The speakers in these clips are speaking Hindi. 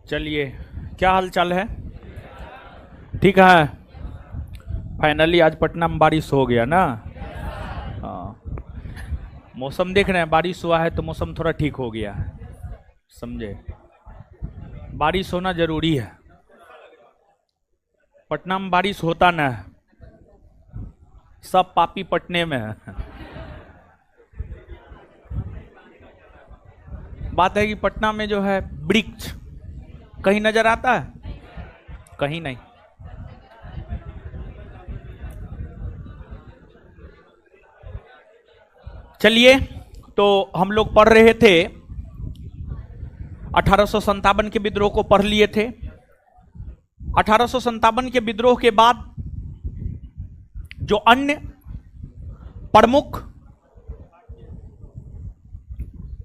चलिए, क्या हाल चाल है? ठीक है। फाइनली आज पटना में बारिश हो गया ना। हाँ, मौसम देख रहे हैं, बारिश हुआ है तो मौसम थोड़ा ठीक हो गया है, समझे? बारिश होना जरूरी है। पटना में बारिश होता ना है, सब पापी पटने में है। बात है कि पटना में जो है वृक्ष कहीं नजर आता है? कहीं नहीं। चलिए, तो हम लोग पढ़ रहे थे 1857 के विद्रोह को पढ़ लिए थे। 1857 के विद्रोह के बाद जो अन्य प्रमुख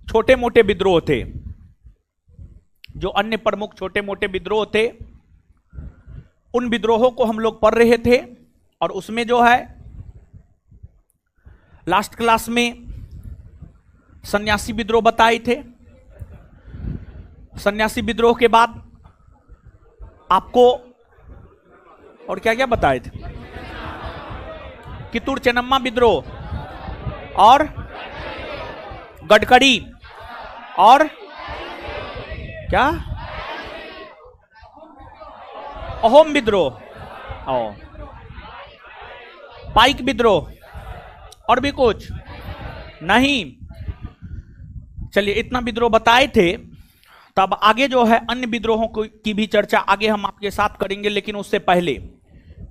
छोटे मोटे विद्रोह थे, जो अन्य प्रमुख छोटे मोटे विद्रोह थे, उन विद्रोहों को हम लोग पढ़ रहे थे। और उसमें जो है लास्ट क्लास में सन्यासी विद्रोह बताए थे। सन्यासी विद्रोह के बाद आपको और क्या क्या बताए थे? कित्तूर चेन्नम्मा विद्रोह और गडकरी और क्या, अहोम विद्रोह और पाइक विद्रोह और भी कुछ नहीं। चलिए, इतना विद्रोह बताए थे। तब आगे जो है अन्य विद्रोहों की भी चर्चा आगे हम आपके साथ करेंगे, लेकिन उससे पहले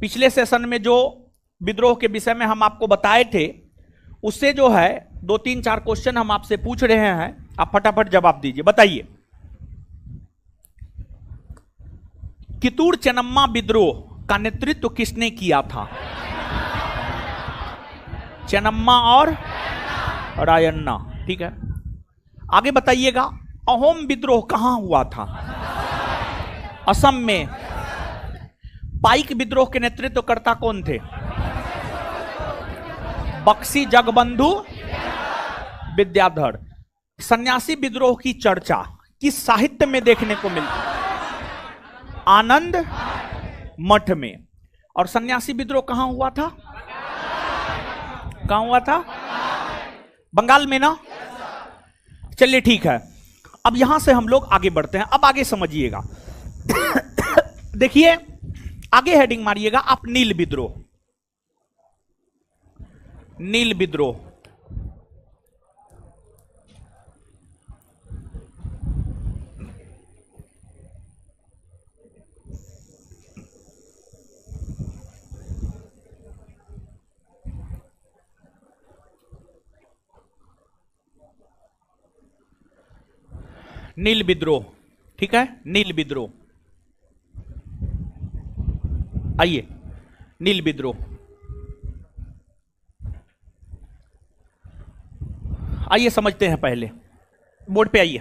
पिछले सेशन में जो विद्रोह के विषय में हम आपको बताए थे, उससे जो है 2-3-4 क्वेश्चन हम आपसे पूछ रहे हैं, आप फटाफट जवाब दीजिए। बताइए, कित्तूर चेन्नम्मा विद्रोह का नेतृत्व किसने किया था? चेन्नम्मा और रायन्ना। ठीक है, आगे बताइएगा, अहोम विद्रोह कहां हुआ था? असम में। पाइक विद्रोह के नेतृत्वकर्ता कौन थे? बक्सी जगबंधु विद्याधर। सन्यासी विद्रोह की चर्चा किस साहित्य में देखने को मिलती? आनंद मठ में। और सन्यासी विद्रोह कहां हुआ था? कहां हुआ था? बंगाल में ना। चलिए ठीक है, अब यहां से हम लोग आगे बढ़ते हैं। अब आगे समझिएगा। देखिए, आगे हेडिंग मारिएगा आप, नील विद्रोह। नील विद्रोह। नील विद्रोह, ठीक है, नील विद्रोह। आइए, नील विद्रोह। आइए समझते हैं। पहले बोर्ड पे आइए,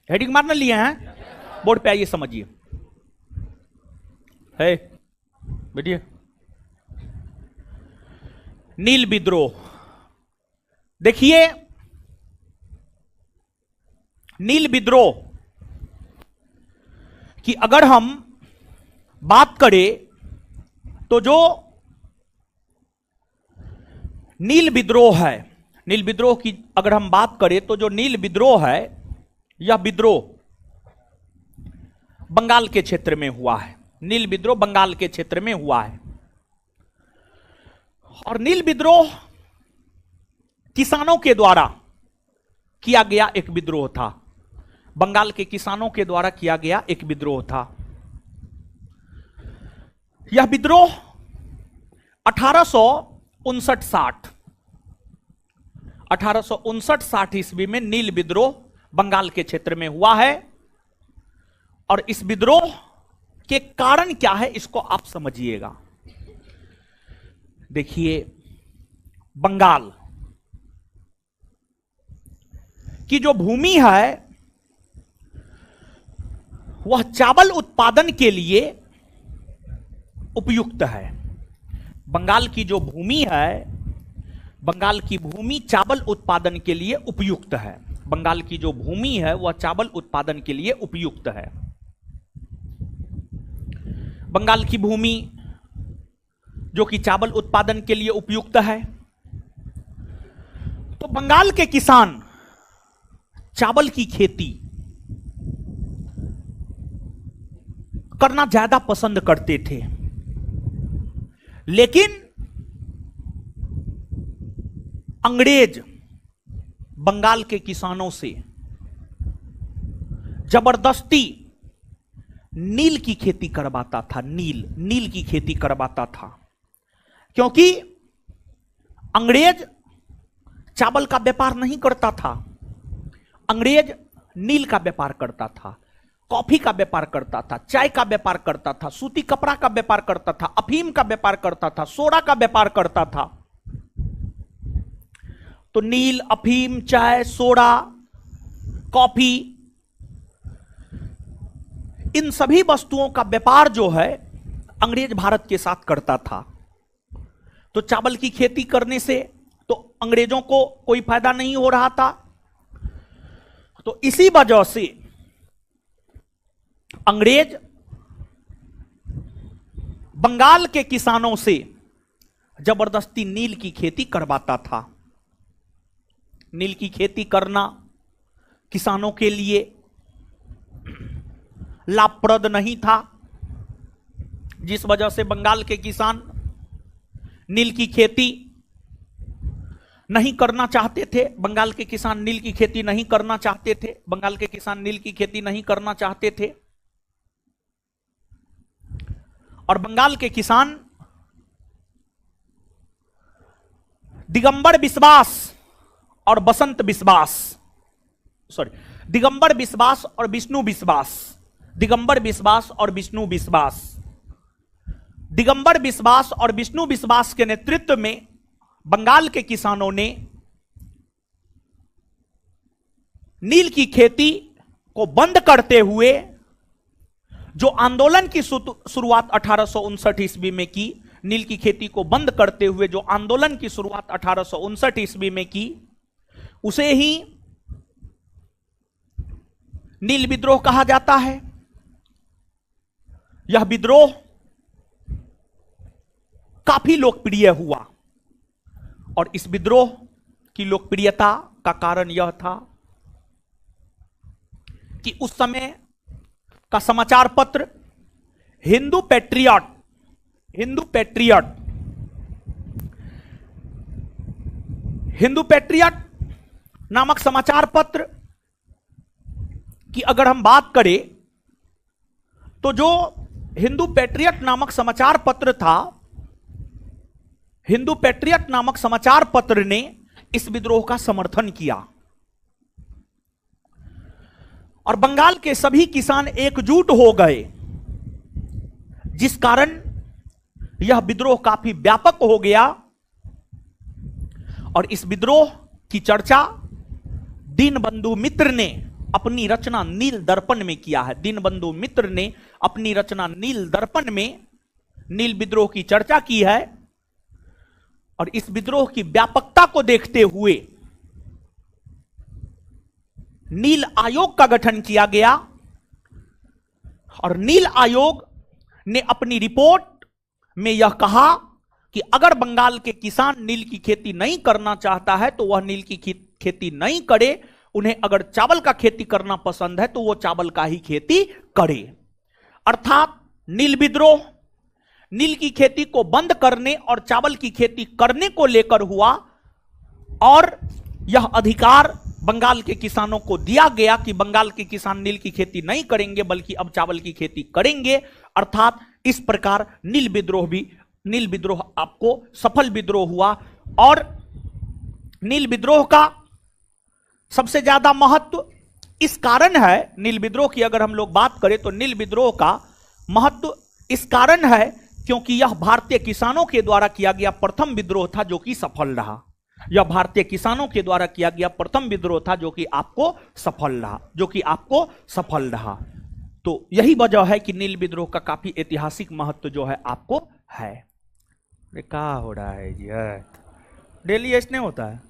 हेडिंग मारना लिए हैं, बोर्ड पे आइए, समझिए। है बैठिए। नील विद्रोह, देखिए, नील विद्रोह की अगर हम बात करें तो जो नील विद्रोह है, नील विद्रोह की अगर हम बात करें तो जो नील विद्रोह है, यह विद्रोह बंगाल के क्षेत्र में हुआ है। नील विद्रोह बंगाल के क्षेत्र में हुआ है। और नील विद्रोह किसानों के द्वारा किया गया एक विद्रोह था। बंगाल के किसानों के द्वारा किया गया एक विद्रोह था। यह विद्रोह 1859-60 ईस्वी में नील विद्रोह बंगाल के क्षेत्र में हुआ है। और इस विद्रोह के कारण क्या है, इसको आप समझिएगा। देखिए, बंगाल की जो भूमि है वह चावल उत्पादन के लिए उपयुक्त है। बंगाल की जो भूमि है, बंगाल की भूमि चावल उत्पादन के लिए उपयुक्त है। बंगाल की जो भूमि है वह चावल उत्पादन के लिए उपयुक्त है। बंगाल की भूमि जो कि चावल उत्पादन के लिए उपयुक्त है, तो बंगाल के किसान चावल की खेती करना ज्यादा पसंद करते थे। लेकिन अंग्रेज बंगाल के किसानों से जबरदस्ती नील की खेती करवाता था। नील की खेती करवाता था, क्योंकि अंग्रेज चावल का व्यापार नहीं करता था, अंग्रेज नील का व्यापार करता था, कॉफी का व्यापार करता था, चाय का व्यापार करता था, सूती कपड़ा का व्यापार करता था, अफीम का व्यापार करता था, सोडा का व्यापार करता था। तो नील, अफीम, चाय, सोडा, कॉफी, इन सभी वस्तुओं का व्यापार जो है अंग्रेज भारत के साथ करता था। तो चावल की खेती करने से तो अंग्रेजों को कोई फायदा नहीं हो रहा था। तो इसी वजह से अंग्रेज बंगाल के किसानों से जबरदस्ती नील की खेती करवाता था। नील की खेती करना किसानों के लिए लाभप्रद नहीं था, जिस वजह से बंगाल के किसान नील की खेती नहीं करना चाहते थे। बंगाल के किसान नील की खेती नहीं करना चाहते थे। बंगाल के किसान नील की खेती नहीं करना चाहते थे। और बंगाल के किसान दिगंबर विश्वास और बसंत विश्वास, दिगंबर विश्वास और विष्णु विश्वास, दिगंबर विश्वास और विष्णु विश्वास, दिगंबर विश्वास और विष्णु विश्वास के नेतृत्व में बंगाल के किसानों ने नील की खेती को बंद करते हुए जो आंदोलन की शुरुआत 1859 ईस्वी में की, नील की खेती को बंद करते हुए जो आंदोलन की शुरुआत 1859 ईस्वी में की, उसे ही नील विद्रोह कहा जाता है। यह विद्रोह काफी लोकप्रिय हुआ और इस विद्रोह की लोकप्रियता का कारण यह था कि उस समय का समाचार पत्र हिंदू पैट्रियट नामक समाचार पत्र की अगर हम बात करें तो जो हिंदू पैट्रियट नामक समाचार पत्र था, हिंदू पैट्रियट नामक समाचार पत्र ने इस विद्रोह का समर्थन किया और बंगाल के सभी किसान एकजुट हो गए, जिस कारण यह विद्रोह काफी व्यापक हो गया। और इस विद्रोह की चर्चा दीनबंधु मित्र ने अपनी रचना नील दर्पण में किया है। दीनबंधु मित्र ने अपनी रचना नील दर्पण में नील विद्रोह की चर्चा की है और इस विद्रोह की व्यापकता को देखते हुए नील आयोग का गठन किया गया और नील आयोग ने अपनी रिपोर्ट में यह कहा कि अगर बंगाल के किसान नील की खेती नहीं करना चाहता है तो वह नील की खेती नहीं करे। उन्हें अगर चावल का खेती करना पसंद है तो वो चावल का ही खेती करे। अर्थात नील विद्रोह नील की खेती को बंद करने और चावल की खेती करने को लेकर हुआ और यह अधिकार बंगाल के किसानों को दिया गया कि बंगाल के किसान नील की खेती नहीं करेंगे बल्कि अब चावल की खेती करेंगे। अर्थात इस प्रकार नील विद्रोह आपको सफल विद्रोह हुआ। और नील विद्रोह का सबसे ज्यादा महत्व इस कारण है, नील विद्रोह की अगर हम लोग बात करें तो नील विद्रोह का महत्व इस कारण है क्योंकि यह भारतीय किसानों के द्वारा किया गया प्रथम विद्रोह था जो कि सफल रहा। यह भारतीय किसानों के द्वारा किया गया प्रथम विद्रोह था जो कि आपको सफल रहा। तो यही वजह है कि नील विद्रोह का काफी ऐतिहासिक महत्व जो है आपको है। क्या हो रहा है जी? डेली ऐसे नहीं होता है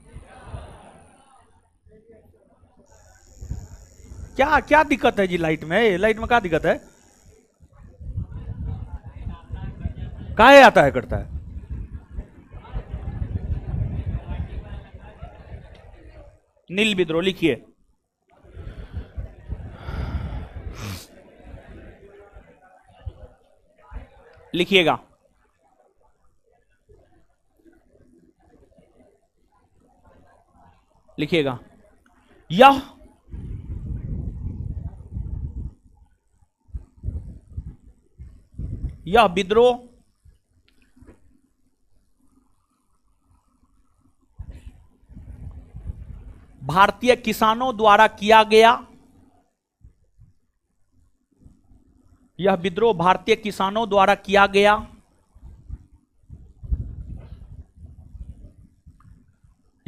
क्या? क्या दिक्कत है जी? लाइट में क्या दिक्कत है? काहे आता है करता है? नील विद्रोह लिखिए। लिखिएगा। लिखिएगा। यह विद्रोह भारतीय किसानों द्वारा किया गया। यह विद्रोह भारतीय किसानों द्वारा किया गया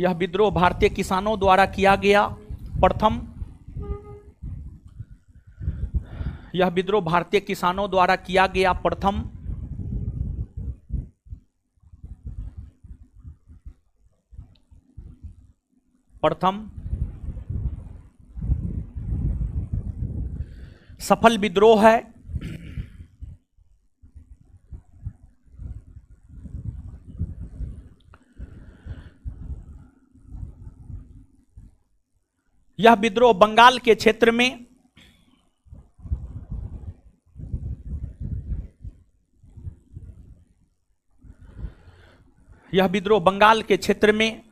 यह विद्रोह भारतीय किसानों द्वारा किया गया प्रथम। यह विद्रोह भारतीय किसानों द्वारा किया गया प्रथम सफल विद्रोह है। यह विद्रोह बंगाल के क्षेत्र में यह विद्रोह बंगाल के क्षेत्र में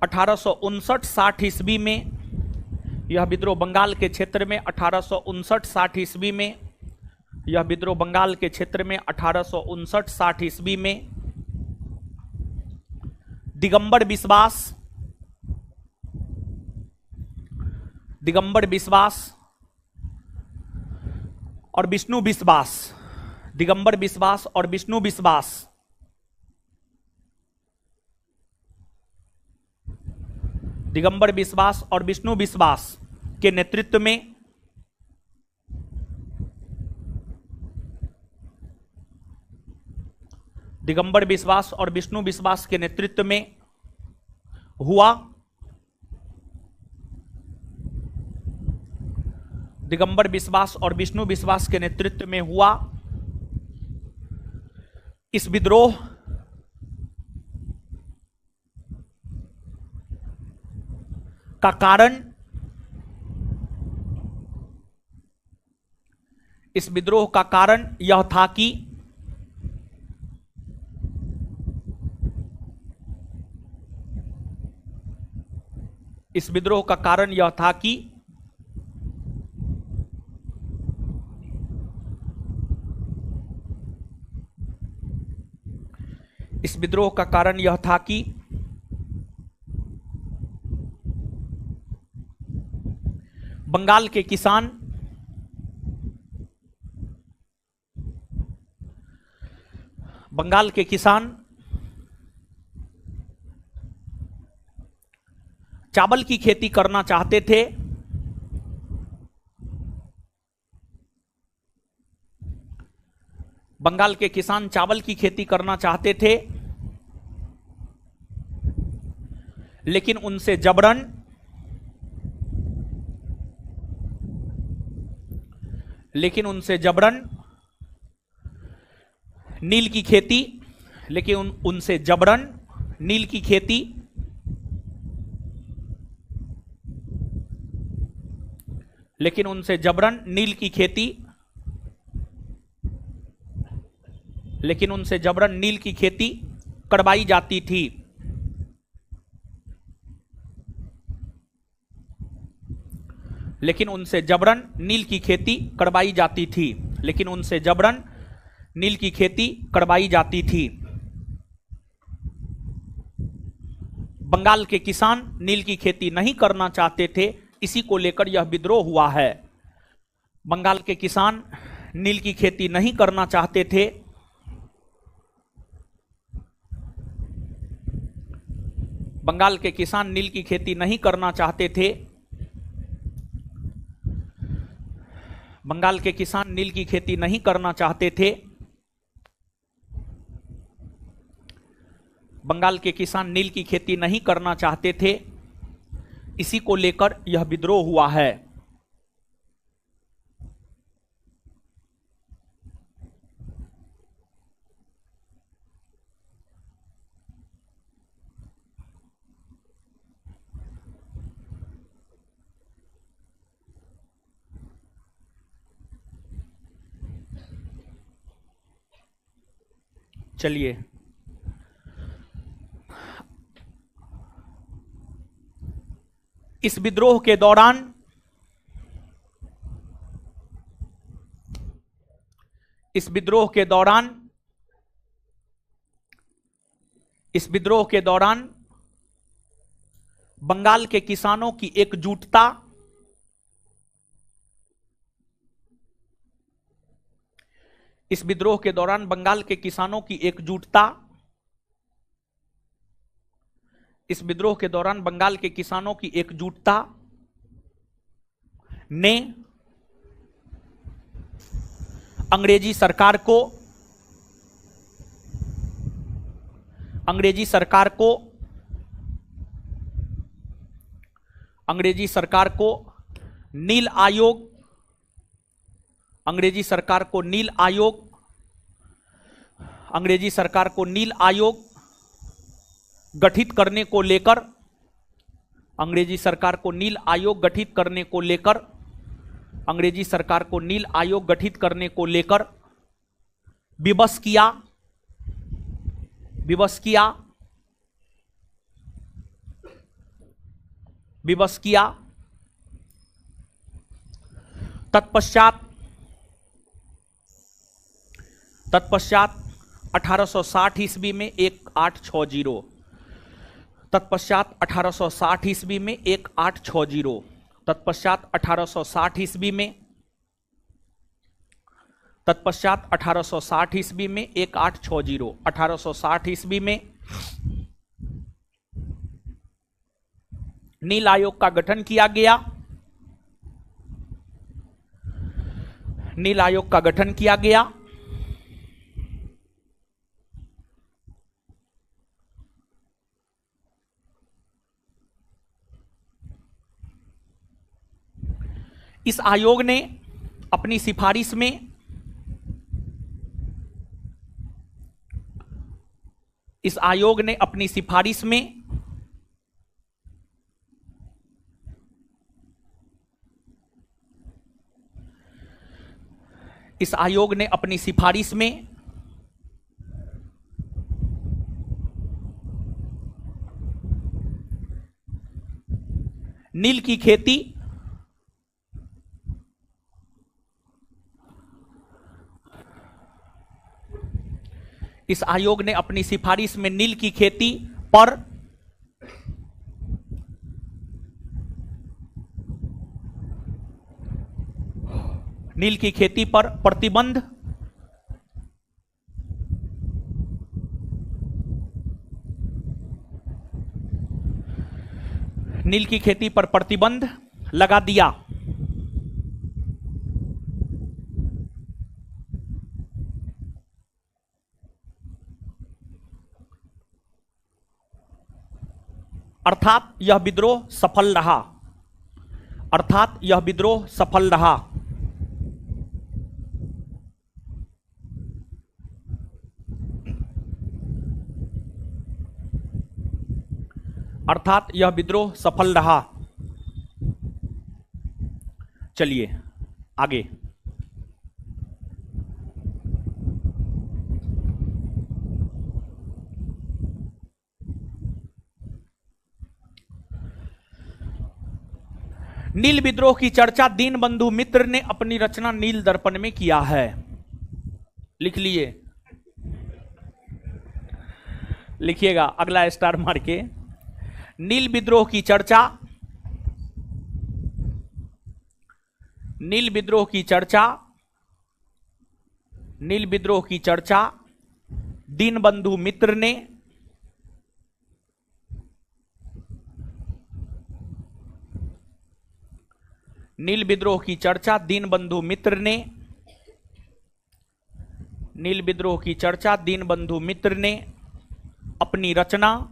1859-60 ईस्वी में यह विद्रोह बंगाल के क्षेत्र में 1859-60 ईस्वी में यह विद्रोह बंगाल के क्षेत्र में 1859-60 ईस्वी में दिगंबर विश्वास और विष्णु विश्वास दिगंबर विश्वास और विष्णु विश्वास दिगंबर विश्वास और विष्णु विश्वास के नेतृत्व में दिगंबर विश्वास और विष्णु विश्वास के नेतृत्व में हुआ। दिगंबर विश्वास और विष्णु विश्वास के नेतृत्व में हुआ। इस विद्रोह का कारण इस विद्रोह का कारण यह था कि इस विद्रोह का कारण यह था कि इस विद्रोह का कारण यह था कि बंगाल के किसान चावल की खेती करना चाहते थे। बंगाल के किसान चावल की खेती करना चाहते थे, लेकिन उनसे जबरन नील की खेती करवाई जाती थी। लेकिन उनसे जबरन नील की खेती करवाई जाती थी। बंगाल के किसान नील की खेती नहीं करना चाहते थे, इसी को लेकर यह विद्रोह हुआ है। बंगाल के किसान नील की खेती नहीं करना चाहते थे, बंगाल के किसान नील की खेती नहीं करना चाहते थे। बंगाल के किसान नील की खेती नहीं करना चाहते थे। बंगाल के किसान नील की खेती नहीं करना चाहते थे, इसी को लेकर यह विद्रोह हुआ है। चलिए, इस विद्रोह के दौरान इस विद्रोह के दौरान इस विद्रोह के दौरान बंगाल के किसानों की एकजुटता इस विद्रोह के दौरान बंगाल के किसानों की एकजुटता इस विद्रोह के दौरान बंगाल के किसानों की एकजुटता ने अंग्रेजी सरकार को अंग्रेजी सरकार को नील आयोग अंग्रेजी सरकार को नील आयोग गठित करने को लेकर अंग्रेजी सरकार को नील आयोग गठित करने को लेकर अंग्रेजी सरकार को नील आयोग गठित करने को लेकर विवश किया। तत्पश्चात 1860 ईस्वी में 1860 तत्पश्चात 1860 ईस्वी में 1860 तत्पश्चात 1860 ईस्वी में 1860 ईस्वी में 1860 1860 ईस्वी में नील आयोग का गठन किया गया। नील आयोग का गठन किया गया। इस आयोग ने अपनी सिफारिश में इस आयोग ने अपनी सिफारिश में इस आयोग ने अपनी सिफारिश में नील की खेती इस आयोग ने अपनी सिफारिश में नील की खेती पर प्रतिबंध नील की खेती पर प्रतिबंध लगा दिया। अर्थात यह विद्रोह सफल रहा। अर्थात यह विद्रोह सफल रहा। अर्थात यह विद्रोह सफल रहा। चलिए आगे। नील विद्रोह की चर्चा दीनबंधु मित्र ने अपनी रचना नील दर्पण में किया है। लिख लिए, लिखिएगा अगला स्टार मार के। नील विद्रोह की चर्चा नील विद्रोह की चर्चा नील विद्रोह की चर्चा दीनबंधु मित्र ने नील विद्रोह की चर्चा दीनबंधु मित्र ने नील विद्रोह की चर्चा दीनबंधु मित्र ने अपनी रचना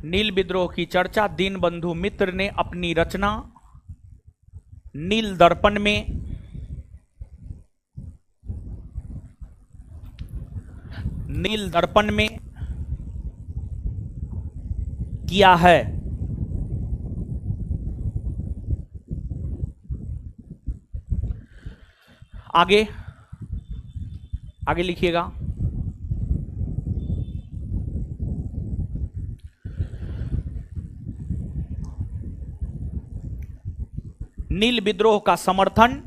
नील विद्रोह की चर्चा दीनबंधु मित्र ने अपनी रचना नील दर्पण में किया है। आगे आगे लिखिएगा। नील विद्रोह का समर्थन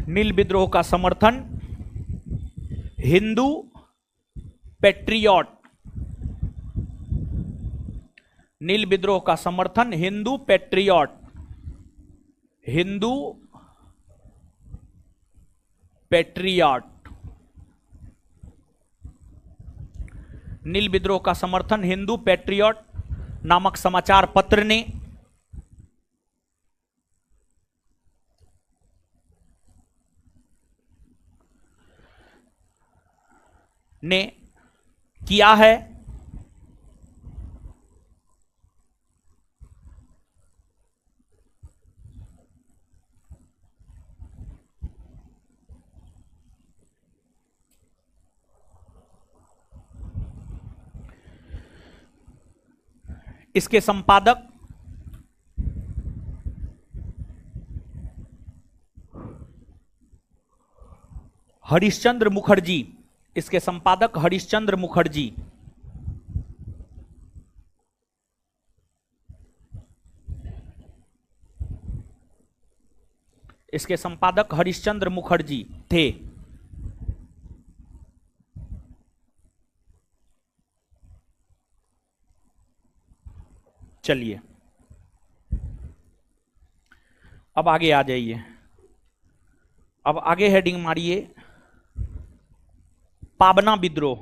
नील विद्रोह का समर्थन हिंदू पैट्रियट, नील विद्रोह का समर्थन हिंदू पैट्रियट, हिंदू पैट्रियट, नील विद्रोह का समर्थन हिंदू पैट्रियट नामक समाचार पत्र ने किया है। इसके संपादक हरिश्चंद्र मुखर्जी, इसके संपादक हरिश्चंद्र मुखर्जी, इसके संपादक हरिश्चंद्र मुखर्जी थे। चलिए अब आगे आ जाइए। अब आगे हेडिंग मारिए पाबना विद्रोह।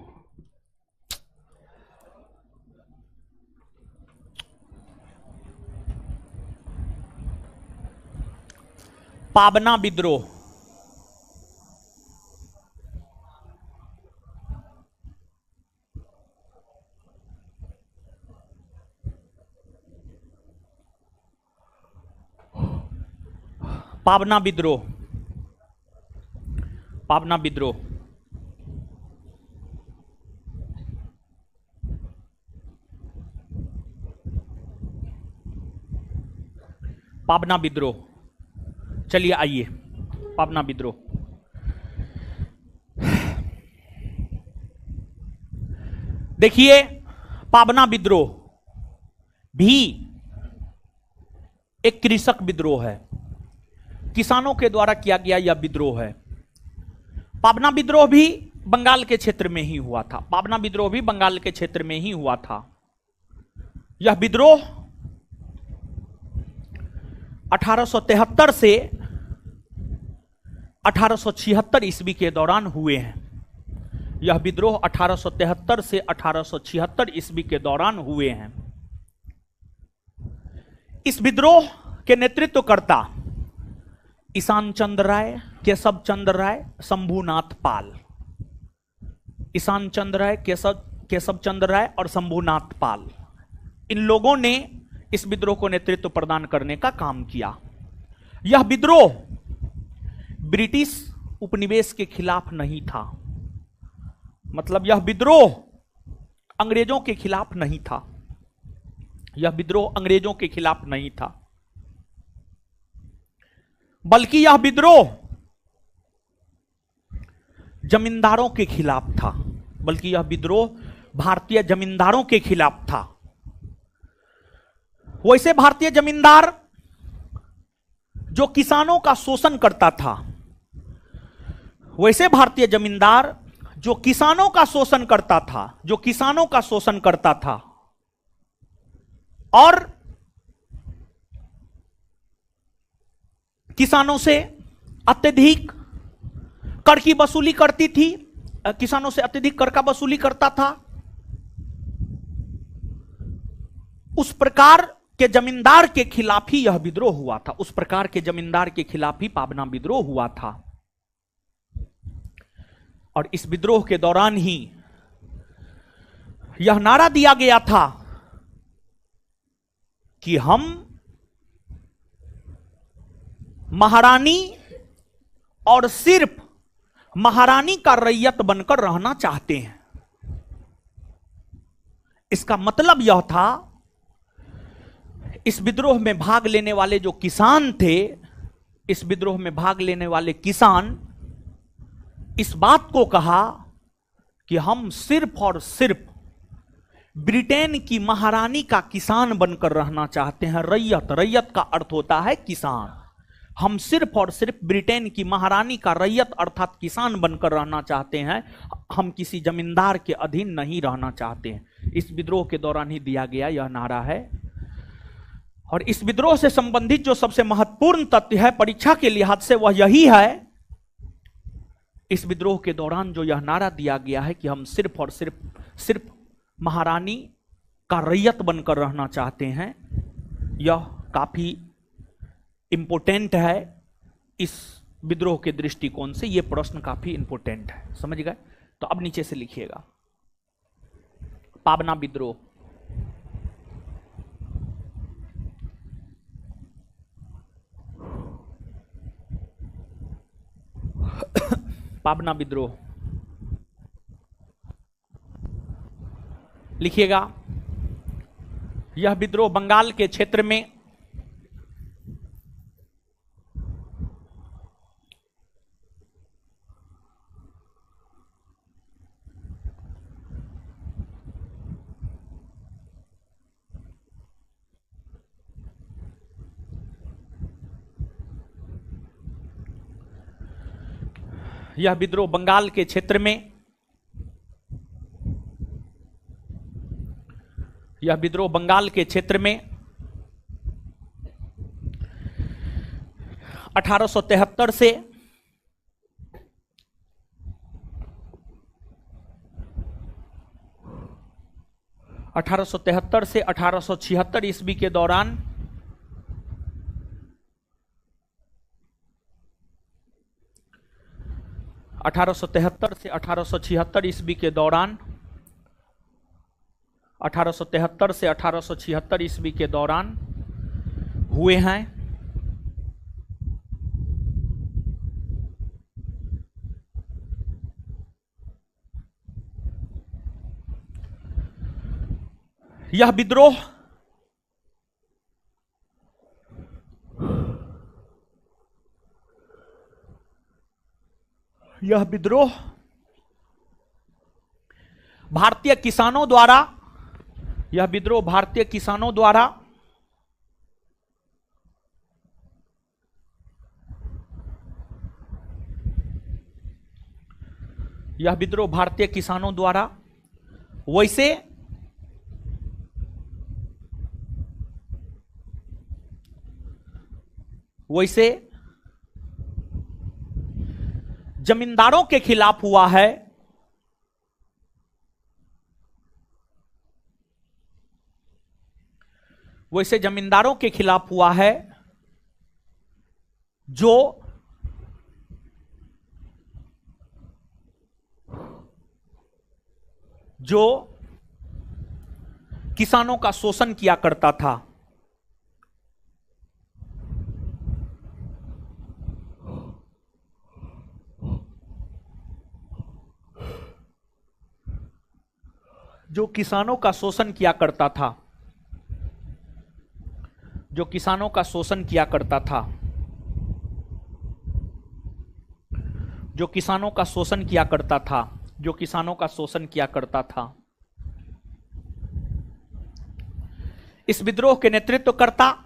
पाबना विद्रोह, पाबना विद्रोह, पाबना विद्रोह। पाबना विद्रोह, चलिए आइए पाबना विद्रोह। देखिए पाबना विद्रोह भी एक कृषक विद्रोह है, किसानों के द्वारा किया गया यह विद्रोह है। पाबना विद्रोह भी बंगाल के क्षेत्र में ही हुआ था, पाबना विद्रोह भी बंगाल के क्षेत्र में ही हुआ था। यह विद्रोह 1873 से 1876 ईस्वी के दौरान हुए हैं। यह विद्रोह 1873 से 1876 ईस्वी के दौरान हुए हैं। इस विद्रोह के नेतृत्वकर्ता ईशान चंद्र राय, केशव चंद्र राय, शंभुनाथ पाल, ईशान चंद्र राय, केशव चंद्र राय और शंभुनाथ पाल, इन लोगों ने इस विद्रोह को नेतृत्व प्रदान करने का काम किया। यह विद्रोह ब्रिटिश उपनिवेश के खिलाफ नहीं था, मतलब यह विद्रोह अंग्रेजों के खिलाफ नहीं था, यह विद्रोह अंग्रेजों के खिलाफ नहीं था, बल्कि यह विद्रोह जमींदारों के खिलाफ था, बल्कि यह विद्रोह भारतीय जमींदारों के खिलाफ था। वैसे भारतीय जमींदार जो किसानों का शोषण करता था, वैसे भारतीय जमींदार जो किसानों का शोषण करता था, जो किसानों का शोषण करता था और किसानों से अत्यधिक कर की वसूली करती थी, किसानों से अत्यधिक कर का वसूली करता था, उस प्रकार के जमींदार के खिलाफ ही यह विद्रोह हुआ था, उस प्रकार के जमींदार के खिलाफ ही पाबना विद्रोह हुआ था। और इस विद्रोह के दौरान ही यह नारा दिया गया था कि हम महारानी और सिर्फ महारानी का रैयत बनकर रहना चाहते हैं। इसका मतलब यह था, इस विद्रोह में भाग लेने वाले जो किसान थे, इस विद्रोह में भाग लेने वाले किसान इस बात को कहा कि हम सिर्फ और सिर्फ ब्रिटेन की महारानी का किसान बनकर रहना चाहते हैं। रैयत, रैयत का अर्थ होता है किसान। हम सिर्फ और सिर्फ ब्रिटेन की महारानी का रैयत अर्थात किसान बनकर रहना चाहते हैं, हम किसी जमींदार के अधीन नहीं रहना चाहते हैं। इस विद्रोह के दौरान ही दिया गया यह नारा है। और इस विद्रोह से संबंधित जो सबसे महत्वपूर्ण तथ्य है परीक्षा के लिहाज से, वह यही है, इस विद्रोह के दौरान जो यह नारा दिया गया है कि हम सिर्फ और सिर्फ महारानी का रैयत बनकर रहना चाहते हैं, यह काफी इंपोर्टेंट है। इस विद्रोह के दृष्टिकोण से यह प्रश्न काफी इंपोर्टेंट है, समझ गए? तो अब नीचे से लिखिएगा, पाबना विद्रोह। पाबना विद्रोह लिखिएगा। यह विद्रोह बंगाल के क्षेत्र में यह विद्रोह बंगाल के क्षेत्र में, यह विद्रोह बंगाल के क्षेत्र में 1873 से 1876 ईस्वी के दौरान 1873 से 1876 ईस्वी के दौरान 1873 से 1876 ईस्वी के दौरान हुए हैं। यह विद्रोह भारतीय किसानों द्वारा, यह विद्रोह भारतीय किसानों द्वारा यह विद्रोह भारतीय किसानों द्वारा वैसे जमींदारों के खिलाफ हुआ है, वैसे जमींदारों के खिलाफ हुआ है जो किसानों का शोषण किया करता था। जो किसानों का शोषण किया करता था, जो किसानों का शोषण किया करता था, जो किसानों का शोषण किया करता था, जो किसानों का शोषण किया करता था। इस विद्रोह के नेतृत्वकर्ता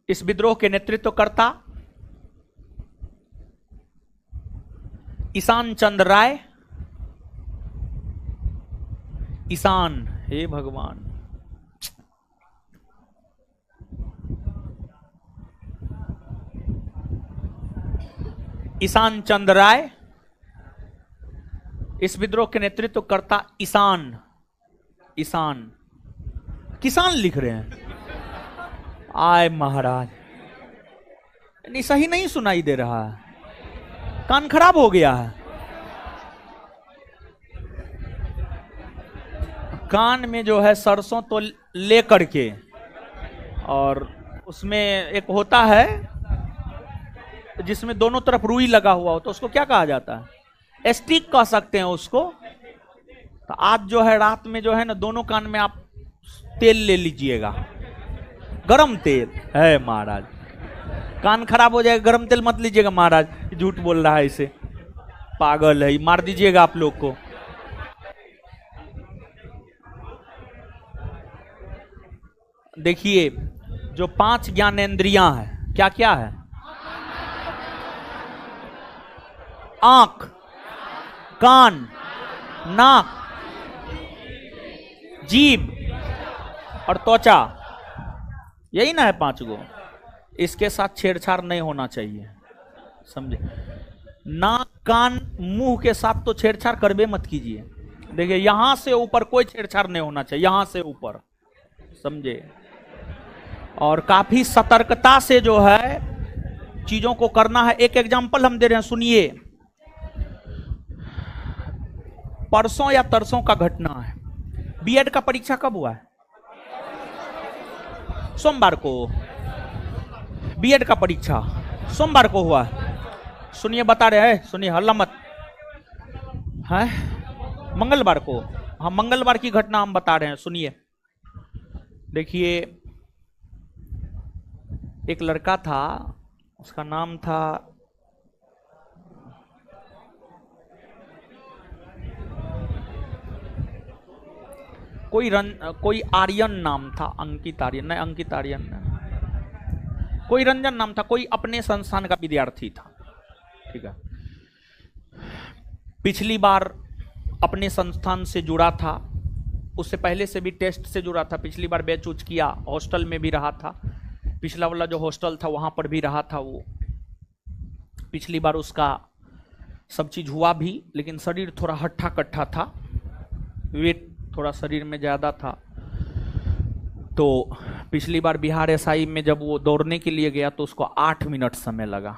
इस विद्रोह के नेतृत्वकर्ता ईशान चंद्र राय, ईशान, हे भगवान, ईशान चंद्र राय, इस विद्रोह के नेतृत्वकर्ता ईशान, किसान लिख रहे हैं, आय महाराज, नहीं सही नहीं सुनाई दे रहा है, कान खराब हो गया है, कान में जो है सरसों तो ले करके, और उसमें एक होता है जिसमें दोनों तरफ रुई लगा हुआ हो तो उसको क्या कहा जाता है? स्टिक कह सकते हैं उसको। तो आज जो है रात में जो है ना, दोनों कान में आप तेल ले लीजिएगा, गरम तेल है महाराज। कान खराब हो जाएगा, गरम तेल मत लीजिएगा महाराज, झूठ बोल रहा है इसे, पागल है, मार दीजिएगा आप लोग को। देखिए जो 5 ज्ञानेंद्रियां हैं, क्या क्या है? आंख, कान, नाक, जीभ और त्वचा, यही ना है 5 गो। इसके साथ छेड़छाड़ नहीं होना चाहिए, समझे? नाक, कान, मुंह के साथ तो छेड़छाड़ करबे मत कीजिए। देखिए यहां से ऊपर कोई छेड़छाड़ नहीं होना चाहिए, यहां से ऊपर, समझे? और काफी सतर्कता से जो है चीजों को करना है। एक एग्जांपल हम दे रहे हैं, सुनिए। परसों या तरसों का घटना है, बीएड का परीक्षा कब हुआ है? सोमवार को। बीएड का परीक्षा सोमवार को हुआ है। सुनिए, बता रहे हैं, सुनिए, हल्ला मत है। मंगलवार को, हाँ मंगलवार की घटना हम बता रहे हैं, सुनिए। देखिए एक लड़का था, उसका नाम था कोई आर्यन नाम था, अंकित आर्यन नहीं, अंकित आर्यन नहीं, कोई रंजन नाम था, कोई अपने संस्थान का विद्यार्थी था, ठीक है। पिछली बार अपने संस्थान से जुड़ा था, उससे पहले से भी टेस्ट से जुड़ा था, पिछली बार बैच उच किया, हॉस्टल में भी रहा था, पिछला वाला जो हॉस्टल था वहां पर भी रहा था वो। पिछली बार उसका सब चीज हुआ भी, लेकिन शरीर थोड़ा हट्ठा कट्ठा था, वेट थोड़ा शरीर में ज्यादा था। तो पिछली बार बिहार एसआई में जब वो दौड़ने के लिए गया तो उसको 8 मिनट समय लगा,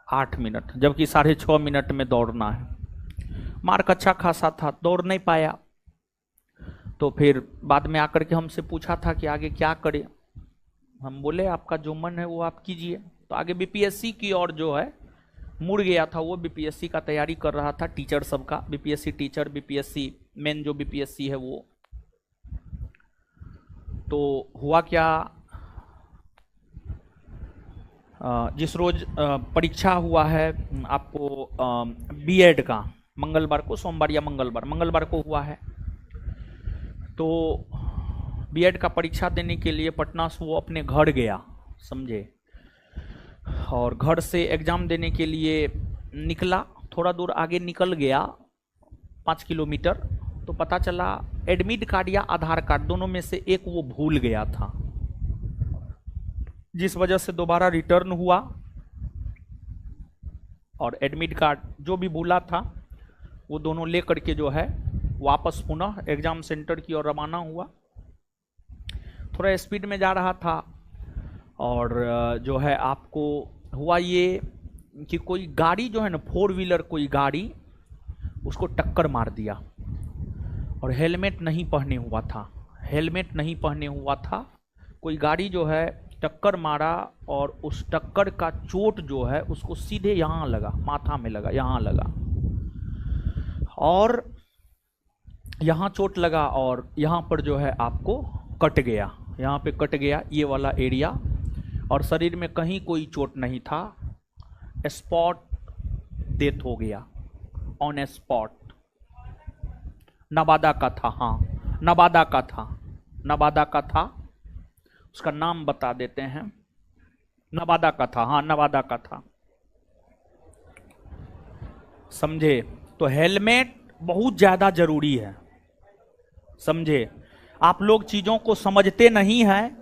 8 मिनट, जबकि 6.5 मिनट में दौड़ना है। मार्क अच्छा खासा था, दौड़ नहीं पाया। तो फिर बाद में आकर के हमसे पूछा था कि आगे क्या करें। हम बोले आपका जो मन है वो आप कीजिए। तो आगे बीपीएससी की ओर जो है मुड़ गया था वो, बीपीएससी का तैयारी कर रहा था, टीचर सबका, बीपीएससी टीचर, बीपीएससी मेन जो बीपीएससी है वो। तो हुआ क्या, जिस रोज परीक्षा हुआ है आपको बीएड का, मंगलवार को, सोमवार या मंगलवार को हुआ है। तो बीएड का परीक्षा देने के लिए पटना से वो अपने घर गया, समझे, और घर से एग्जाम देने के लिए निकला, थोड़ा दूर आगे निकल गया 5 किलोमीटर, तो पता चला एडमिट कार्ड या आधार कार्ड दोनों में से एक वो भूल गया था, जिस वजह से दोबारा रिटर्न हुआ और एडमिट कार्ड जो भी भूला था वो दोनों लेकर के जो है वापस पुनः एग्जाम सेंटर की ओर रवाना हुआ। थोड़ा स्पीड में जा रहा था और जो है आपको हुआ ये कि कोई गाड़ी जो है ना, 4 व्हीलर कोई गाड़ी उसको टक्कर मार दिया, और हेलमेट नहीं पहने हुआ था, हेलमेट नहीं पहने हुआ था। कोई गाड़ी जो है टक्कर मारा और उस टक्कर का चोट जो है उसको सीधे यहाँ लगा, माथा में लगा, यहाँ लगा, और यहाँ चोट लगा और यहाँ पर जो है आपको कट गया, यहाँ पे कट गया ये वाला एरिया, और शरीर में कहीं कोई चोट नहीं था। स्पॉट डेथ हो गया, ऑन स्पॉट। नवादा का था, हाँ नवादा का था, नवादा का था, उसका नाम बता देते हैं, नवादा का था, हाँ नवादा का था, समझे। तो हेलमेट बहुत ज्यादा जरूरी है, समझे। आप लोग चीजों को समझते नहीं हैं,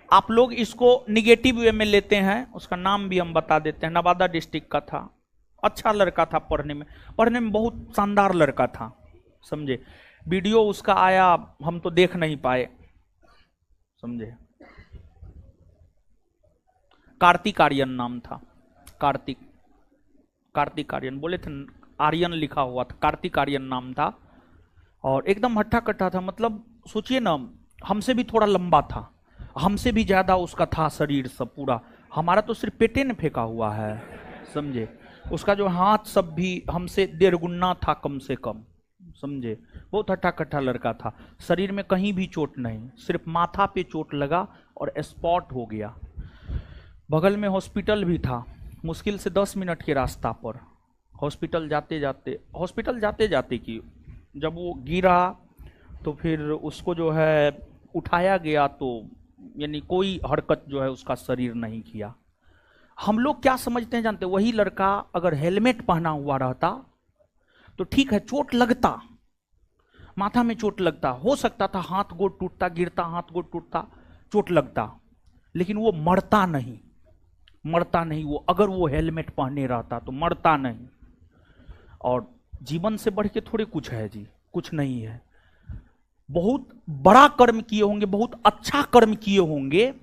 आप लोग इसको निगेटिव वे में लेते हैं। उसका नाम भी हम बता देते हैं, नवादा डिस्ट्रिक्ट का था, अच्छा लड़का था, पढ़ने में बहुत शानदार लड़का था, समझे। वीडियो उसका आया, हम तो देख नहीं पाए, समझे। कार्तिक आर्यन नाम था, कार्तिक आर्यन, बोले थे आर्यन लिखा हुआ था, कार्तिक आर्यन नाम था, और एकदम हट्ठा कट्ठा था। मतलब सोचिए ना, हमसे भी थोड़ा लंबा था, हमसे भी ज्यादा उसका था शरीर सब पूरा, हमारा तो सिर्फ पेटे ने फेंका हुआ है, समझे। उसका जो हाथ सब भी हमसे 1.5 गुना था कम से कम, समझे। बहुत हट्टा कट्टा लड़का था, शरीर में कहीं भी चोट नहीं, सिर्फ माथा पे चोट लगा और स्पॉट हो गया। बगल में हॉस्पिटल भी था, मुश्किल से 10 मिनट के रास्ता पर। हॉस्पिटल जाते जाते कि जब वो गिरा तो फिर उसको जो है उठाया गया, तो यानी कोई हरकत जो है उसका शरीर नहीं किया। हम लोग क्या समझते हैं जानते, वही लड़का अगर हेलमेट पहना हुआ रहता तो ठीक है, चोट लगता, माथा में चोट लगता, हो सकता था हाथ गोड़ टूटता, गिरता हाथ गोड़ टूटता, चोट लगता, लेकिन वो मरता नहीं, मरता नहीं। वो अगर वो हेलमेट पहने रहता तो मरता नहीं। और जीवन से बढ़ के थोड़े कुछ है जी, कुछ नहीं है। बहुत बड़ा कर्म किए होंगे, बहुत अच्छा कर्म किए होंगे,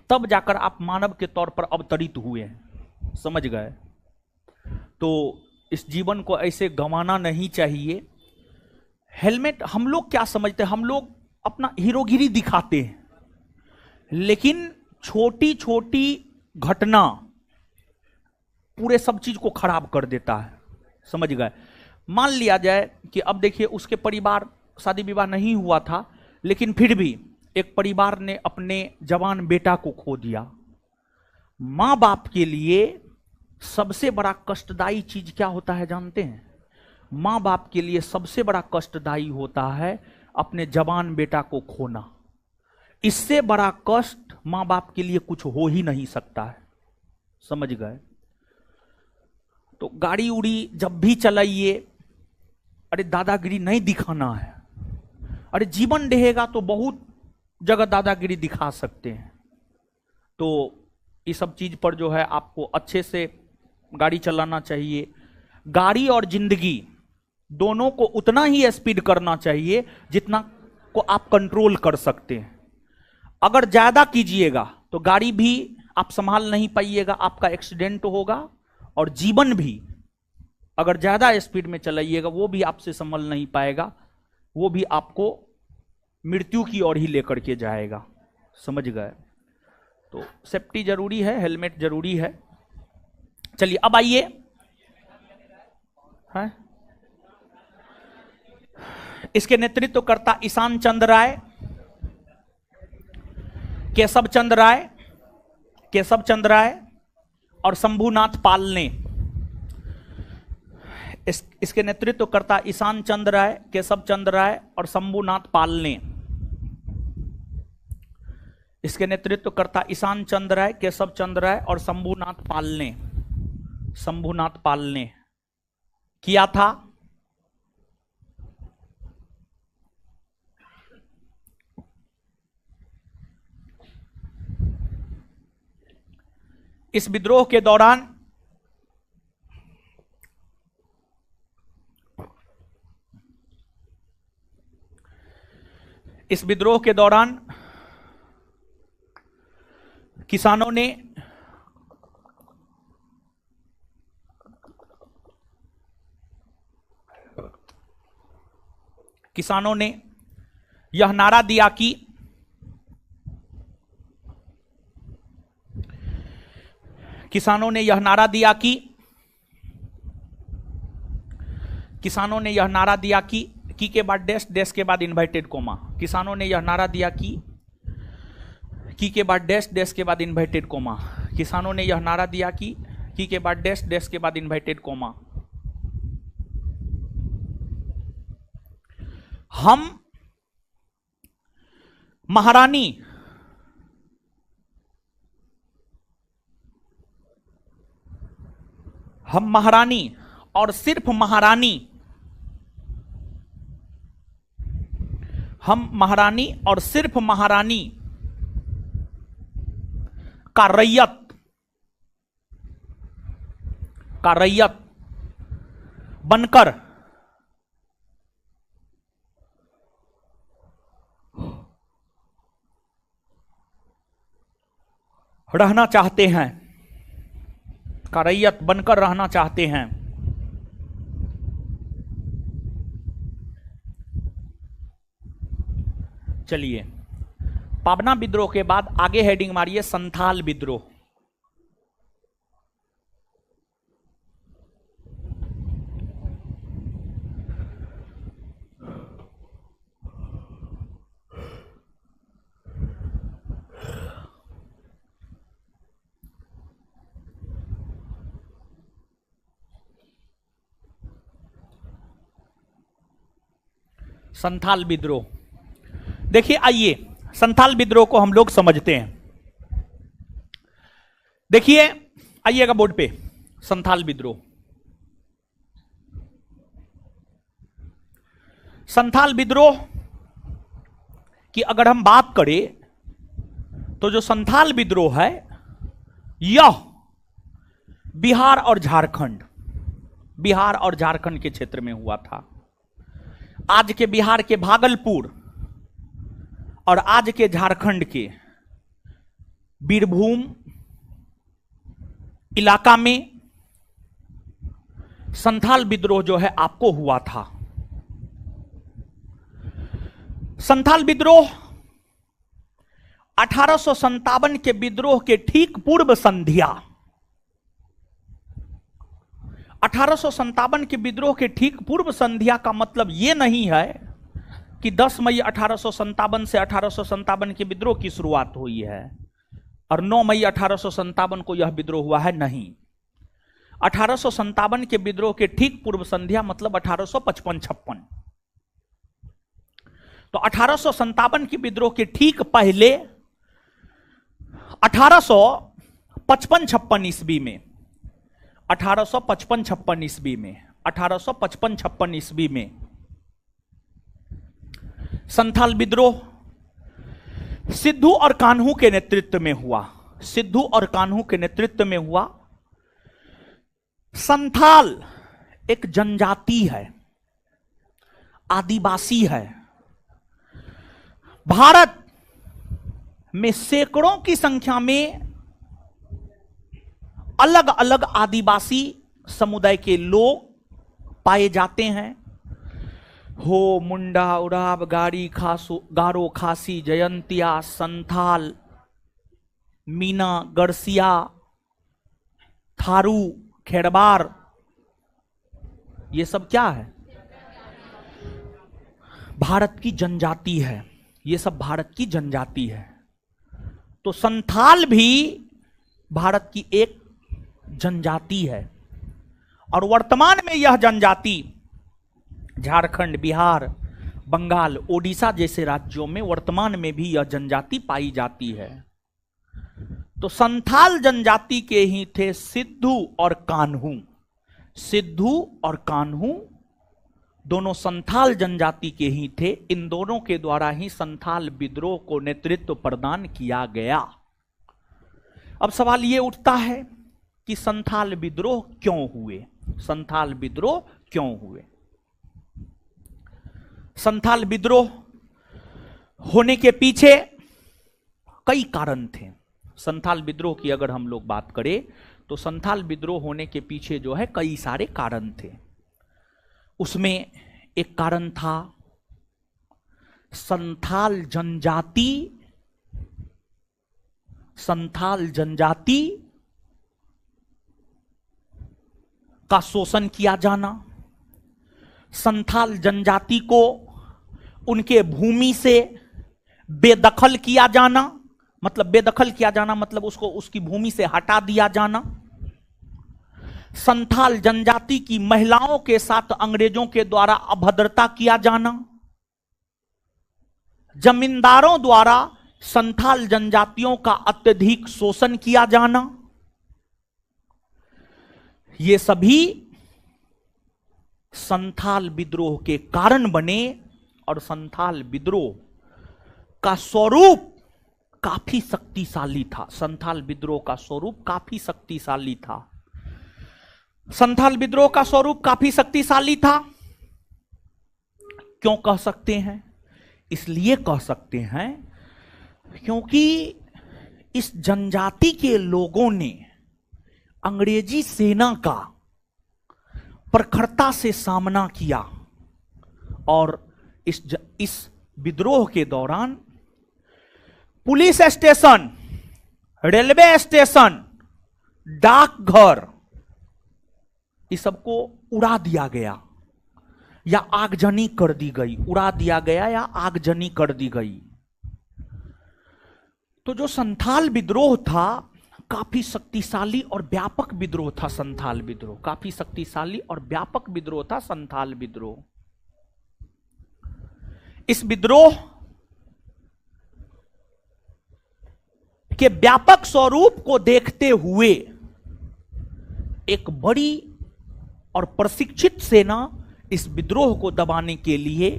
तब जाकर आप मानव के तौर पर अवतरित हुए हैं, समझ गए। तो इस जीवन को ऐसे गंवाना नहीं चाहिए। हेलमेट हम लोग क्या समझते हैं, हम लोग अपना हीरोगिरी दिखाते हैं, लेकिन छोटी छोटी घटना पूरे सब चीज को खराब कर देता है, समझ गए। मान लिया जाए कि अब देखिए उसके परिवार, शादी विवाह नहीं हुआ था, लेकिन फिर भी एक परिवार ने अपने जवान बेटा को खो दिया। मां बाप के लिए सबसे बड़ा कष्टदायी चीज क्या होता है जानते हैं? मां बाप के लिए सबसे बड़ा कष्टदायी होता है अपने जवान बेटा को खोना। इससे बड़ा कष्ट मां बाप के लिए कुछ हो ही नहीं सकता है, समझ गए। तो गाड़ी उड़ी जब भी चलाइए, अरे दादागिरी नहीं दिखाना है। अरे जीवन रहेगा तो बहुत जगह दादागिरी दिखा सकते हैं। तो ये सब चीज पर जो है आपको अच्छे से गाड़ी चलाना चाहिए। गाड़ी और जिंदगी दोनों को उतना ही स्पीड करना चाहिए जितना को आप कंट्रोल कर सकते हैं। अगर ज्यादा कीजिएगा तो गाड़ी भी आप संभाल नहीं पाइएगा, आपका एक्सीडेंट होगा। और जीवन भी अगर ज्यादा स्पीड में चलाइएगा वो भी आपसे संभल नहीं पाएगा, वो भी आपको मृत्यु की ओर ही लेकर के जाएगा, समझ गए। तो सेफ्टी जरूरी है, हेलमेट जरूरी है। चलिए अब आइए, है इसके नेतृत्व करता ईशान चंद्र राय, केशव चंद्र राय और शंभुनाथ पाल ने। इसके नेतृत्व करता ईशान चंद्र राय, केशव चंद्र राय और शंभुनाथ पाल ने। इसके नेतृत्व करता ईशान चंद्र राय, केशव चंद्र राय और शंभुनाथ पाल ने किया था। इस विद्रोह के दौरान किसानों ने यह नारा दिया कि की के बाद डैश के बाद इन्वर्टेड कोमा। किसानों ने यह नारा दिया कि के बाद डैश के बाद इन्वर्टेड कोमा। किसानों ने यह नारा दिया कि के बाद डैश के बाद इन्वर्टेड कोमा। हम महारानी और सिर्फ महारानी, हम महारानी और सिर्फ महारानी का रैयत बनकर रहना चाहते हैं, का रैयत बनकर रहना चाहते हैं। चलिए, पाबना विद्रोह के बाद आगे हेडिंग मारिए संथाल विद्रोह। संथाल विद्रोह। देखिए, आइए संथाल विद्रोह को हम लोग समझते हैं। देखिए, आइएगा बोर्ड पे, संथाल विद्रोह। संथाल विद्रोह की अगर हम बात करें तो जो संथाल विद्रोह है यह बिहार और झारखंड के क्षेत्र में हुआ था। आज के बिहार के भागलपुर और आज के झारखंड के बीरभूम इलाका में संथाल विद्रोह जो है आपको हुआ था। संथाल विद्रोह 1857 के विद्रोह के ठीक पूर्व संध्या, 1857 के विद्रोह के ठीक पूर्व संध्या का मतलब यह नहीं है कि 10 मई 1857 से 1857 के विद्रोह की शुरुआत हुई है और 9 मई 1857 को यह विद्रोह हुआ है, नहीं। 1857 के विद्रोह के ठीक पूर्व संध्या मतलब 1855-56। तो 1857 के विद्रोह के ठीक पहले 1855-56 ईस्वी में 1855-56 ईस्वी में संथाल विद्रोह सिद्धू और कान्हू के नेतृत्व में हुआ। सिद्धू और कान्हू के नेतृत्व में हुआ। संथाल एक जनजाति है, आदिवासी है। भारत में सैकड़ों की संख्या में अलग अलग आदिवासी समुदाय के लोग पाए जाते हैं। हो, मुंडा, उराव, गारो, खासी, जयंतिया, संथाल, मीना, गरसिया, थारू, खेड़बार, ये सब क्या है? भारत की जनजाति है। ये सब भारत की जनजाति है। तो संथाल भी भारत की एक जनजाति है और वर्तमान में यह जनजाति झारखंड, बिहार, बंगाल, ओडिशा जैसे राज्यों में वर्तमान में भी यह जनजाति पाई जाती है। तो संथाल जनजाति के ही थे सिद्धू और कान्हू। सिद्धू और कान्हू दोनों संथाल जनजाति के ही थे। इन दोनों के द्वारा ही संथाल विद्रोह को नेतृत्व प्रदान किया गया। अब सवाल यह उठता है कि संथाल विद्रोह क्यों हुए? संथाल विद्रोह क्यों हुए? संथाल विद्रोह होने के पीछे कई कारण थे। संथाल विद्रोह की अगर हम लोग बात करें तो संथाल विद्रोह होने के पीछे जो है कई सारे कारण थे। उसमें एक कारण था संथाल जनजाति का शोषण किया जाना, संथाल जनजाति को उनके भूमि से बेदखल किया जाना, मतलब उसको उसकी भूमि से हटा दिया जाना, संथाल जनजाति की महिलाओं के साथ अंग्रेजों के द्वारा अभद्रता किया जाना, जमींदारों द्वारा संथाल जनजातियों का अत्यधिक शोषण किया जाना, ये सभी संथाल विद्रोह के कारण बने। और संथाल विद्रोह का स्वरूप काफी शक्तिशाली था। संथाल विद्रोह का स्वरूप काफी शक्तिशाली था। संथाल विद्रोह का स्वरूप काफी शक्तिशाली था। क्यों कह सकते हैं? इसलिए कह सकते हैं क्योंकि इस जनजाति के लोगों ने अंग्रेजी सेना का प्रखरता से सामना किया और इस विद्रोह के दौरान पुलिस स्टेशन, रेलवे स्टेशन, डाकघर, इस सबको उड़ा दिया गया या आगजनी कर दी गई। उड़ा दिया गया या आगजनी कर दी गई। तो जो संथाल विद्रोह था काफी शक्तिशाली और व्यापक विद्रोह था। संथाल विद्रोह काफी शक्तिशाली और व्यापक विद्रोह था। संथाल विद्रोह इस विद्रोह के व्यापक स्वरूप को देखते हुए एक बड़ी और प्रशिक्षित सेना इस विद्रोह को दबाने के लिए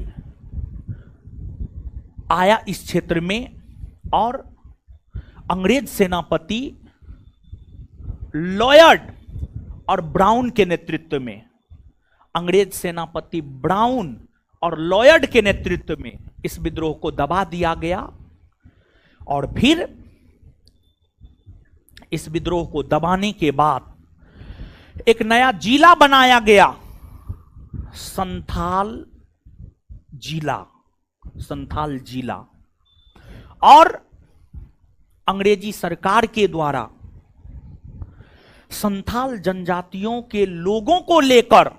आया इस क्षेत्र में, और अंग्रेज सेनापति लॉयड और ब्राउन के नेतृत्व में, अंग्रेज सेनापति ब्राउन और लॉयड के नेतृत्व में इस विद्रोह को दबा दिया गया। और फिर इस विद्रोह को दबाने के बाद एक नया जिला बनाया गया, संथाल जिला, संथाल जिला। और अंग्रेजी सरकार के द्वारा संथाल जनजातियों के लोगों को लेकर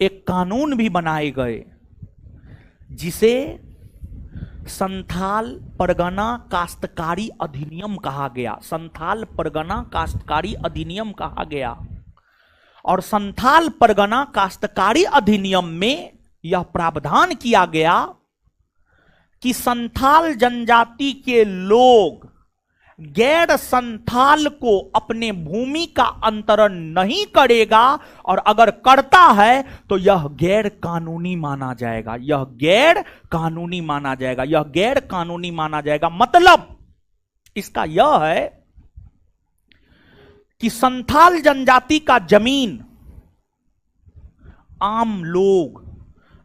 एक कानून भी बनाए गए, जिसे संथाल परगना काश्तकारी अधिनियम कहा गया। संथाल परगना काश्तकारी अधिनियम कहा गया। और संथाल परगना काश्तकारी अधिनियम में यह प्रावधान किया गया कि संथाल जनजाति के लोग गैर संथाल को अपने भूमि का अंतरण नहीं करेगा, और अगर करता है तो यह गैर कानूनी माना जाएगा, यह गैर कानूनी माना जाएगा, यह गैर कानूनी माना जाएगा। मतलब इसका यह है कि संथाल जनजाति का जमीन आम लोग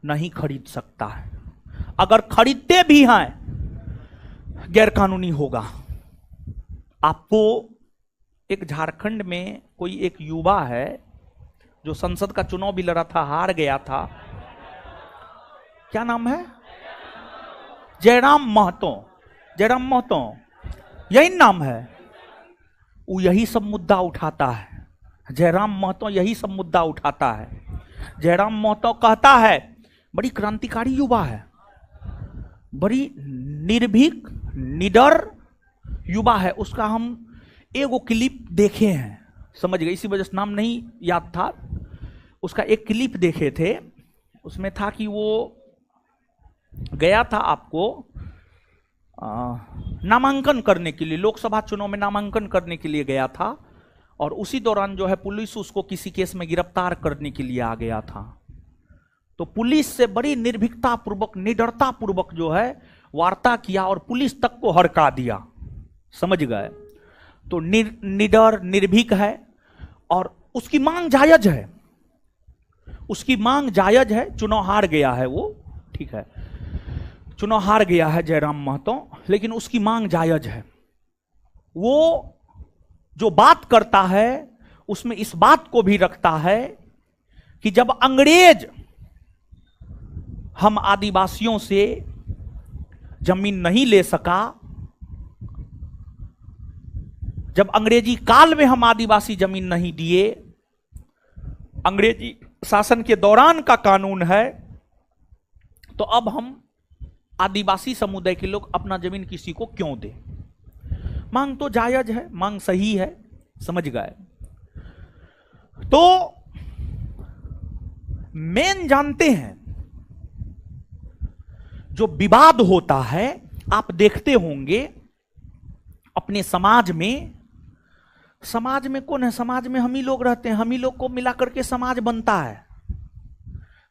नहीं खरीद सकता है, अगर खरीदते भी हैं गैर कानूनी होगा। आपको एक झारखंड में कोई एक युवा है जो संसद का चुनाव भी लड़ा था, हार गया था, क्या नाम है? जयराम महतो। जयराम महतो यही नाम है। वो यही सब मुद्दा उठाता है, जयराम महतो यही सब मुद्दा उठाता है। जयराम महतो कहता है, बड़ी क्रांतिकारी युवा है, बड़ी निर्भीक निडर युवा है। उसका हम एगो क्लिप देखे हैं, समझ गए, इसी वजह से नाम नहीं याद था। उसका एक क्लिप देखे थे, उसमें था कि वो गया था आपको नामांकन करने के लिए, लोकसभा चुनाव में नामांकन करने के लिए गया था, और उसी दौरान जो है पुलिस उसको किसी केस में गिरफ्तार करने के लिए आ गया था। तो पुलिस से बड़ी निर्भीकता पूर्वक, निडरता पूर्वक जो है वार्ता किया और पुलिस तक को हड़का दिया, समझ गए। तो निडर निर्भीक है और उसकी मांग जायज है, उसकी मांग जायज है। चुनाव हार गया है वो, ठीक है, चुनाव हार गया है जयराम महतो, लेकिन उसकी मांग जायज है। वो जो बात करता है उसमें इस बात को भी रखता है कि जब अंग्रेज हम आदिवासियों से जमीन नहीं ले सका, जब अंग्रेजी काल में हम आदिवासी जमीन नहीं दिए, अंग्रेजी शासन के दौरान का कानून है, तो अब हम आदिवासी समुदाय के लोग अपना जमीन किसी को क्यों दें? मांग तो जायज है, मांग सही है, समझ गए। तो मेन जानते हैं जो विवाद होता है, आप देखते होंगे अपने समाज में, समाज में कौन है? समाज में हम ही लोग रहते हैं, हम ही लोग को मिलाकर के समाज बनता है।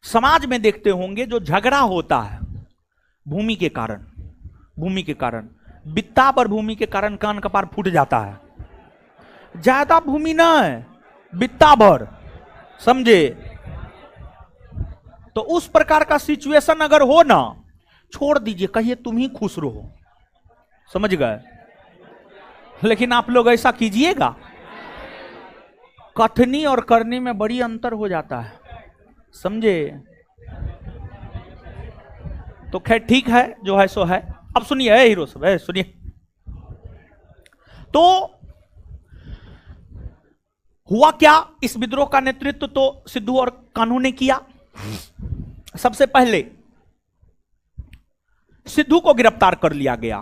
समाज में देखते होंगे जो झगड़ा होता है भूमि के कारण, भूमि के कारण, बित्ता पर भूमि के कारण कान कपार फूट जाता है। ज्यादा भूमि ना है, बित्ता भर, समझे? तो उस प्रकार का सिचुएशन अगर हो ना, छोड़ दीजिए, कहिए तुम ही खुश रहो, समझ गए। लेकिन आप लोग ऐसा कीजिएगा, कथनी और करनी में बड़ी अंतर हो जाता है, समझे? तो खैर ठीक है, जो है सो है। अब सुनिए हीरो सब है, सुनिए। तो हुआ क्या, इस विद्रोह का नेतृत्व तो सिद्धू और कान्हू ने किया। सबसे पहले सिद्धू को गिरफ्तार कर लिया गया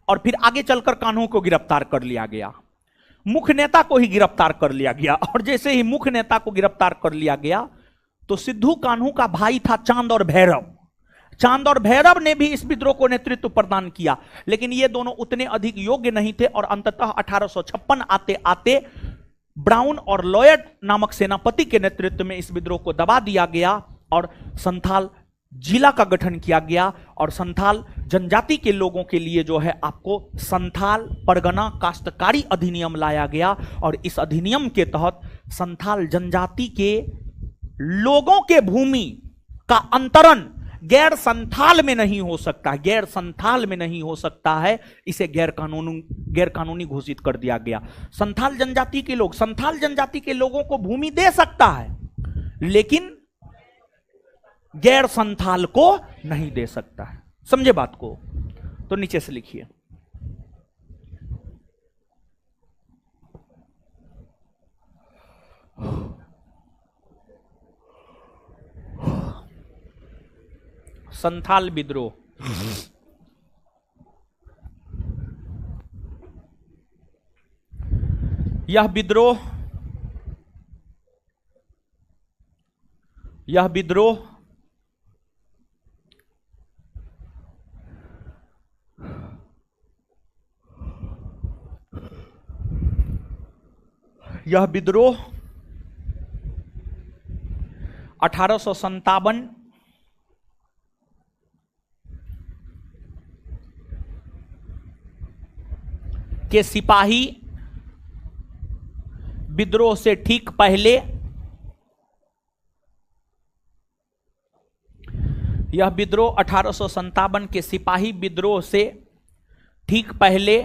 और फिर आगे चलकर कान्हू को गिरफ्तार कर लिया गया। मुख्य नेता को ही गिरफ्तार कर लिया गया, और जैसे ही मुख्य नेता को गिरफ्तार कर लिया गया तो सिद्धू कान्हू का भाई था चांद और भैरव। चांद और भैरव ने भी इस विद्रोह को नेतृत्व प्रदान किया, लेकिन ये दोनों उतने अधिक योग्य नहीं थे और अंततः 1856 आते आते ब्राउन और लॉयड नामक सेनापति के नेतृत्व में इस विद्रोह को दबा दिया गया और संथाल जिला का गठन किया गया और संथाल जनजाति के लोगों के लिए जो है आपको संथाल परगना काश्तकारी अधिनियम लाया गया और इस अधिनियम के तहत संथाल जनजाति के लोगों के भूमि का अंतरण गैर संथाल में नहीं हो सकता, गैर संथाल में नहीं हो सकता है, इसे गैर कानूनी घोषित कर दिया गया। संथाल जनजाति के लोग, संथाल जनजाति के लोगों को भूमि दे सकता है लेकिन गैर संथाल को नहीं दे सकता है। समझे बात को? तो नीचे से लिखिए। संथाल विद्रोह, यह विद्रोह यह विद्रोह यह विद्रोह 1857 के सिपाही विद्रोह से ठीक पहले, यह विद्रोह 1857 के सिपाही विद्रोह से ठीक पहले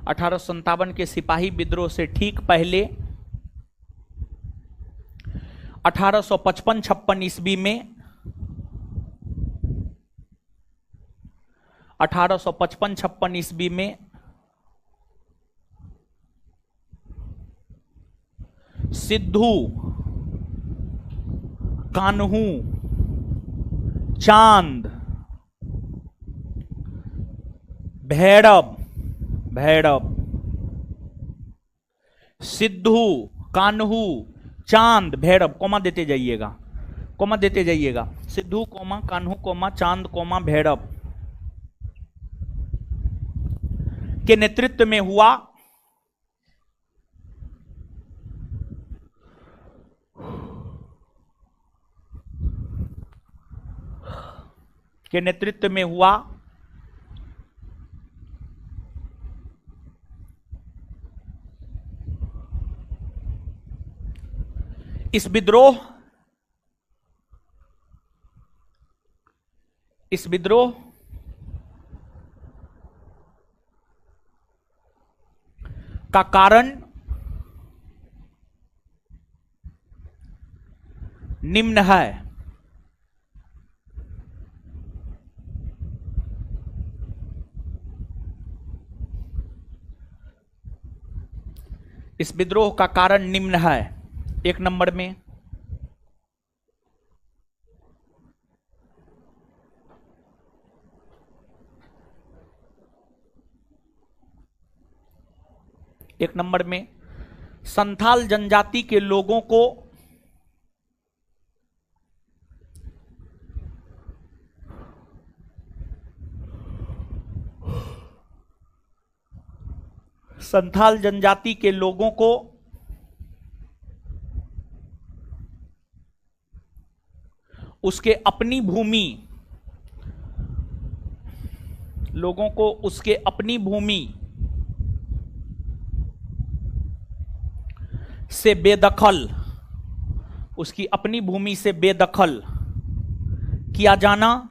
1857 के सिपाही विद्रोह से ठीक पहले 1855-56 ईस्वी में 1855-56 ईस्वी में सिद्धू, कान्हू, चांद, भैरव, सिद्धू, कान्हू, चांद, भैरव, कोमा देते जाइएगा, कोमा देते जाइएगा, सिद्धू कोमा कान्हू कोमा चांद कोमा भैरव के नेतृत्व में हुआ इस विद्रोह का कारण निम्न है। इस विद्रोह का कारण निम्न है। एक नंबर में संथाल जनजाति के लोगों को उसके अपनी भूमि से बेदखल, उसकी अपनी भूमि से बेदखल किया जाना,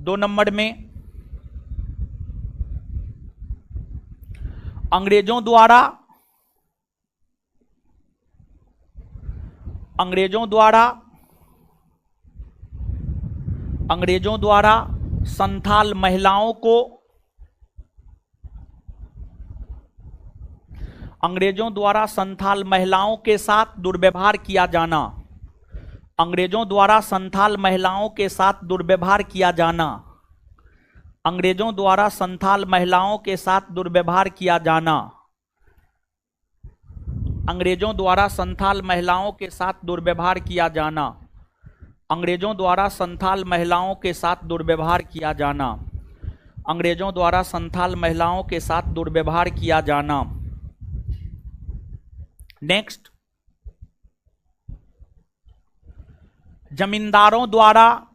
दो नंबर में अंग्रेजों द्वारा संथाल महिलाओं को के साथ दुर्व्यवहार किया जाना, अंग्रेजों द्वारा संथाल महिलाओं के साथ दुर्व्यवहार किया जाना। अंग्रेजों द्वारा संथाल महिलाओं के साथ दुर्व्यवहार किया जाना। अंग्रेजों द्वारा संथाल महिलाओं के साथ दुर्व्यवहार किया जाना। अंग्रेजों द्वारा संथाल महिलाओं के साथ दुर्व्यवहार किया जाना। नेक्स्ट, जमींदारों द्वारा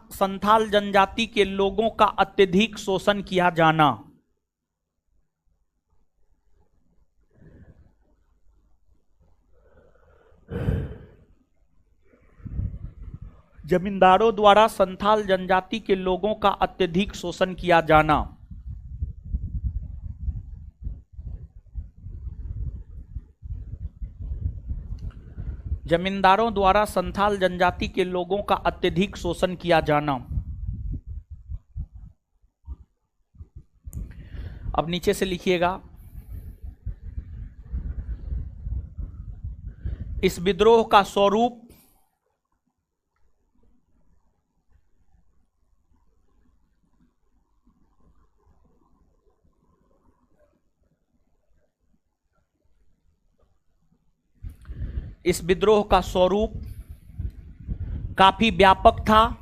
संथाल जनजाति के लोगों का अत्यधिक शोषण किया जाना। जमींदारों द्वारा संथाल जनजाति के लोगों का अत्यधिक शोषण किया जाना। जमींदारों द्वारा संथाल जनजाति के लोगों का अत्यधिक शोषण किया जाना। अब नीचे से लिखिएगा, इस विद्रोह का स्वरूप काफी व्यापक था।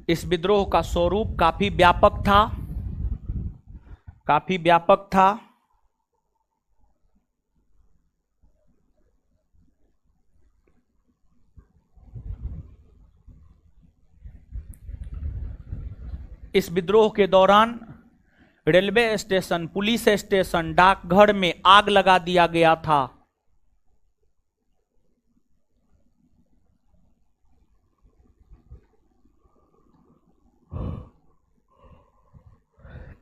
इस विद्रोह का स्वरूप काफी व्यापक था। इस विद्रोह के दौरान रेलवे स्टेशन, पुलिस स्टेशन, डाकघर में आग लगा दिया गया था।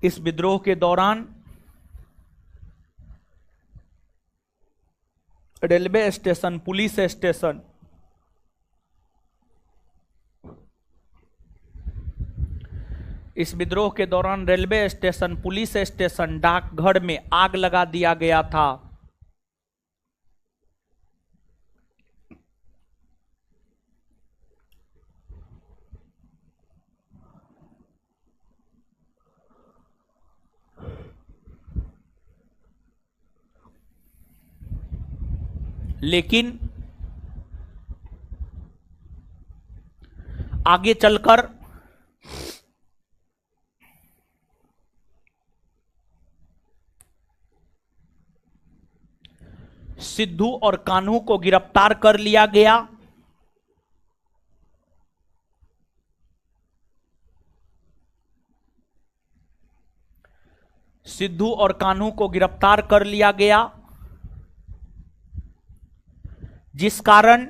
इस विद्रोह के दौरान रेलवे स्टेशन, पुलिस स्टेशन, इस विद्रोह के दौरान रेलवे स्टेशन, पुलिस स्टेशन, डाकघर में आग लगा दिया गया था। लेकिन आगे चलकर सिद्धू और कान्हू को गिरफ्तार कर लिया गया। सिद्धू और कान्हू को गिरफ्तार कर लिया गया, जिस कारण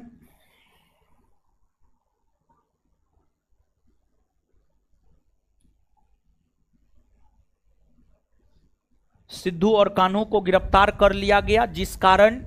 सिद्धू और कान्हू को गिरफ्तार कर लिया गया, जिस कारण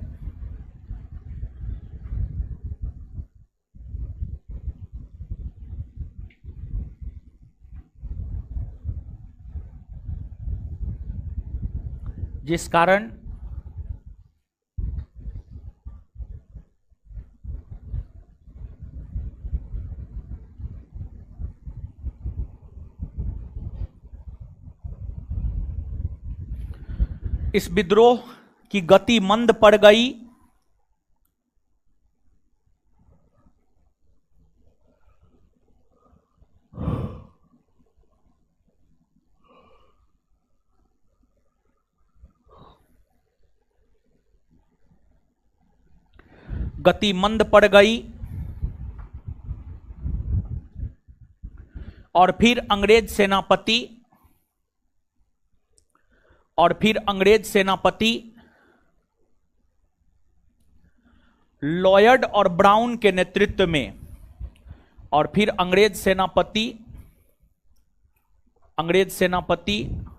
इस विद्रोह की गति मंद पड़ गई। गति मंद पड़ गई और फिर अंग्रेज सेनापति लॉयड और ब्राउन के नेतृत्व में, और फिर अंग्रेज सेनापति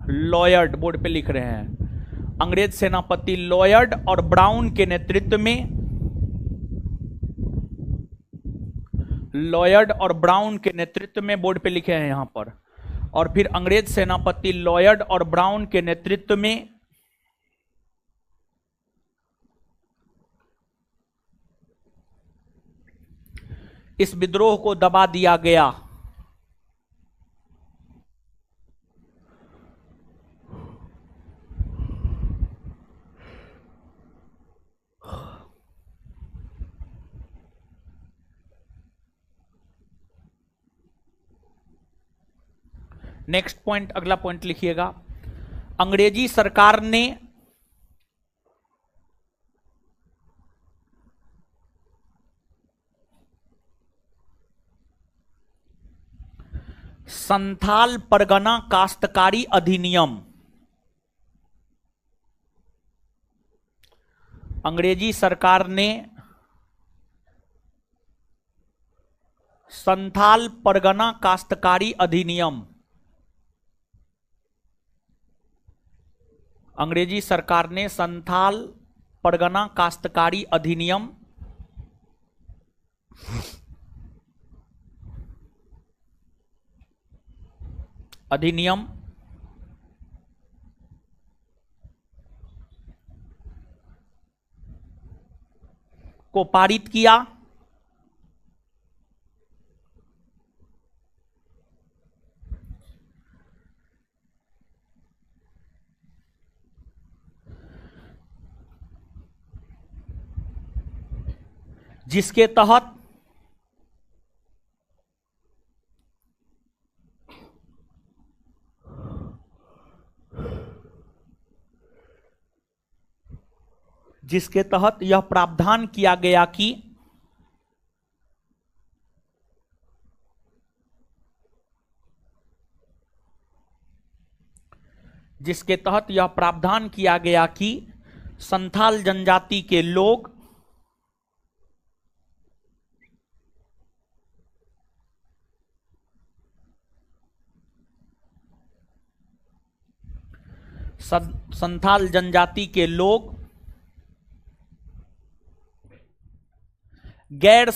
लॉयड, बोर्ड पे लिख रहे हैं, अंग्रेज सेनापति लॉयड और ब्राउन के नेतृत्व में लॉयड और ब्राउन के नेतृत्व में, बोर्ड पे लिखे हैं यहां पर, और फिर अंग्रेज सेनापति लॉयड और ब्राउन के नेतृत्व में इस विद्रोह को दबा दिया गया। नेक्स्ट पॉइंट, अगला पॉइंट लिखिएगा। अंग्रेजी सरकार ने संथाल परगना काश्तकारी अधिनियम, अंग्रेजी सरकार ने संथाल परगना काश्तकारी अधिनियम, अंग्रेजी सरकार ने संथाल परगना काश्तकारी अधिनियम को पारित किया। जिसके तहत यह प्रावधान किया गया कि संथाल जनजाति के लोग गैर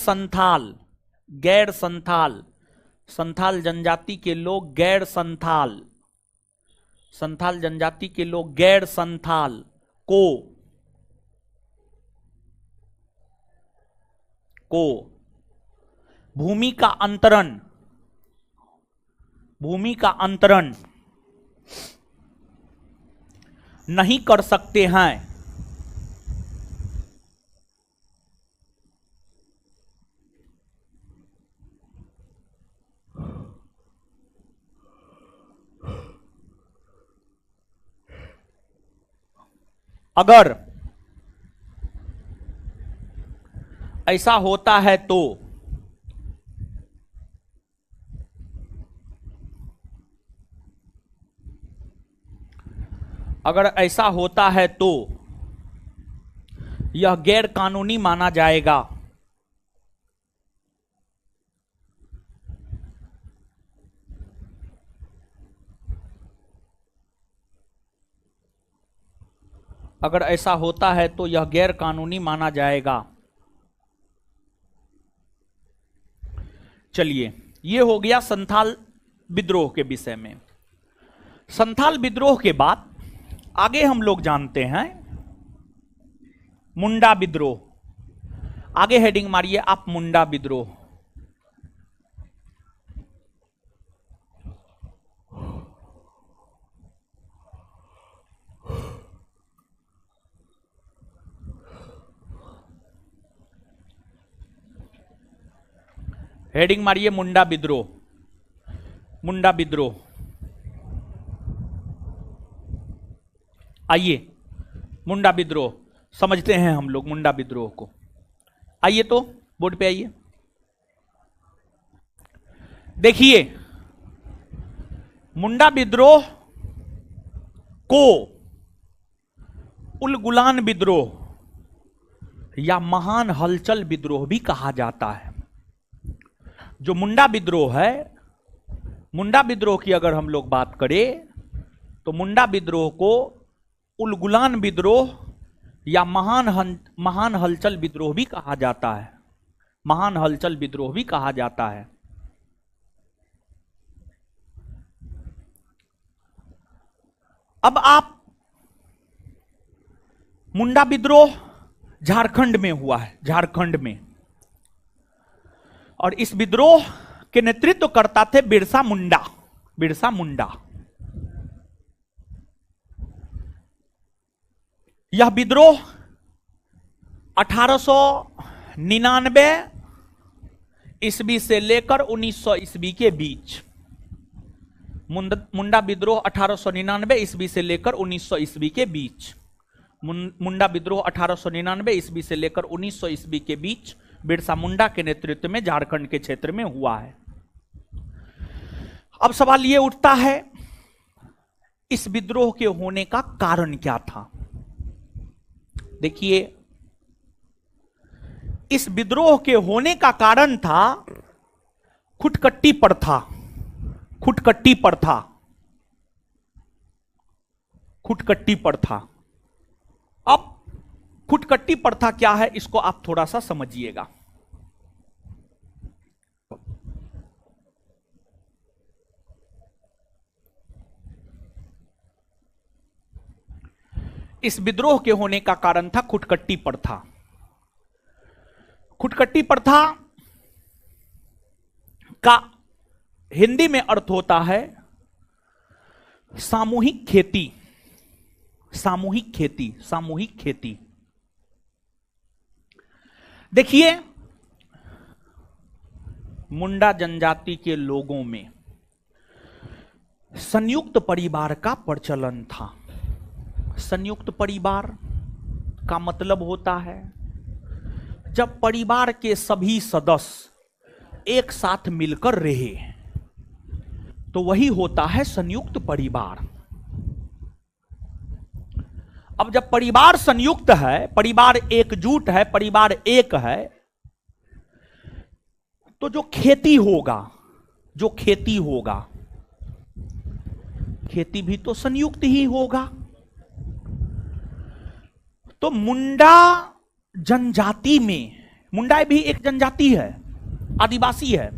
संथाल को भूमि का अंतरण नहीं कर सकते हैं। अगर ऐसा होता है तो यह गैर कानूनी माना जाएगा। अगर ऐसा होता है तो यह गैर कानूनी माना जाएगा। चलिए, यह हो गया संथाल विद्रोह के विषय में। संथाल विद्रोह के बाद आगे हम लोग जानते हैं मुंडा विद्रोह। आगे हेडिंग मारिए आप, मुंडा विद्रोह। हेडिंग मारिए मुंडा विद्रोह। मुंडा विद्रोह, आइए मुंडा विद्रोह समझते हैं हम लोग मुंडा विद्रोह को। आइए तो बोर्ड पे आइए, देखिए मुंडा विद्रोह को उलगुलान विद्रोह या महान हलचल विद्रोह भी कहा जाता है। जो मुंडा विद्रोह है, मुंडा विद्रोह की अगर हम लोग बात करें तो मुंडा विद्रोह को उलगुलान विद्रोह या महान हलचल विद्रोह भी कहा जाता है। महान हलचल विद्रोह भी कहा जाता है। अब आप मुंडा विद्रोह झारखंड में हुआ है, झारखंड में, और इस विद्रोह के नेतृत्व करता थे बिरसा मुंडा। बिरसा मुंडा यह विद्रोह 1899 ईस्वी से लेकर 1900 ईस्वी के बीच, मुंडा विद्रोह 1899 ईस्वी से लेकर 1900 ईस्वी के बीच, मुंडा विद्रोह 1899 ईस्वी से लेकर 1900 ईस्वी के बीच बिरसा मुंडा के नेतृत्व में झारखंड के क्षेत्र में हुआ है। अब सवाल यह उठता है, इस विद्रोह के होने का कारण क्या था? देखिए, इस विद्रोह के होने का कारण था खुटकट्टी प्रथा। खुटकट्टी प्रथा, खुटकट्टी प्रथा। अब खुटकट्टी प्रथा क्या है, इसको आप थोड़ा सा समझिएगा। इस विद्रोह के होने का कारण था खुटकट्टी प्रथा। खुटकट्टी प्रथा का हिंदी में अर्थ होता है सामूहिक खेती। सामूहिक खेती, सामूहिक खेती। देखिए, मुंडा जनजाति के लोगों में संयुक्त परिवार का प्रचलन था। संयुक्त परिवार का मतलब होता है जब परिवार के सभी सदस्य एक साथ मिलकर रहे, तो वही होता है संयुक्त परिवार। अब जब परिवार संयुक्त है, परिवार एकजुट है, परिवार एक है, तो जो खेती होगा, जो खेती होगा, खेती भी तो संयुक्त ही होगा। तो मुंडा जनजाति में, मुंडा भी एक जनजाति है, आदिवासी है,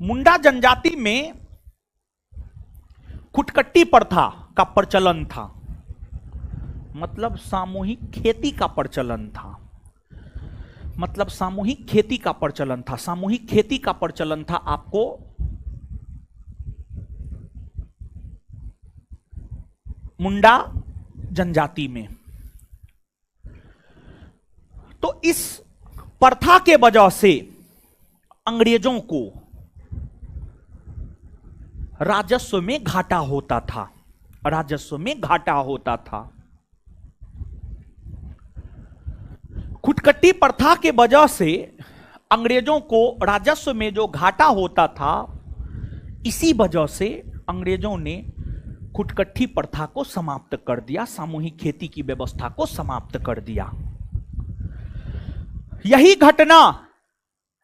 मुंडा जनजाति में खुटकट्टी प्रथा का प्रचलन था, मतलब सामूहिक खेती का प्रचलन था। मतलब सामूहिक खेती का प्रचलन था। सामूहिक खेती का प्रचलन था आपको मुंडा जनजाति में। तो इस प्रथा के वजह से अंग्रेजों को राजस्व में घाटा होता था। राजस्व में घाटा होता था। खुटकट्टी प्रथा के वजह से अंग्रेजों को राजस्व में जो घाटा होता था, इसी वजह से अंग्रेजों ने खुटकट्टी प्रथा को समाप्त कर दिया, सामूहिक खेती की व्यवस्था को समाप्त कर दिया।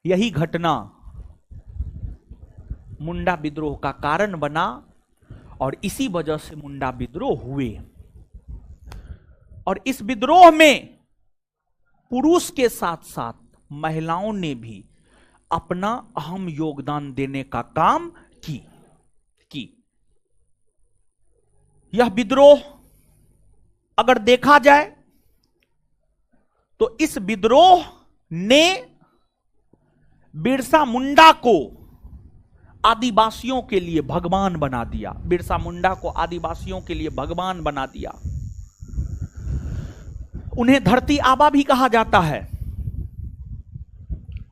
यही घटना मुंडा विद्रोह का कारण बना और इसी वजह से मुंडा विद्रोह हुए। और इस विद्रोह में पुरुष के साथ साथ महिलाओं ने भी अपना अहम योगदान देने का काम की। यह विद्रोह अगर देखा जाए तो इस विद्रोह ने बिरसा मुंडा को आदिवासियों के लिए भगवान बना दिया। बिरसा मुंडा को आदिवासियों के लिए भगवान बना दिया। उन्हें धरती आबा भी कहा जाता है।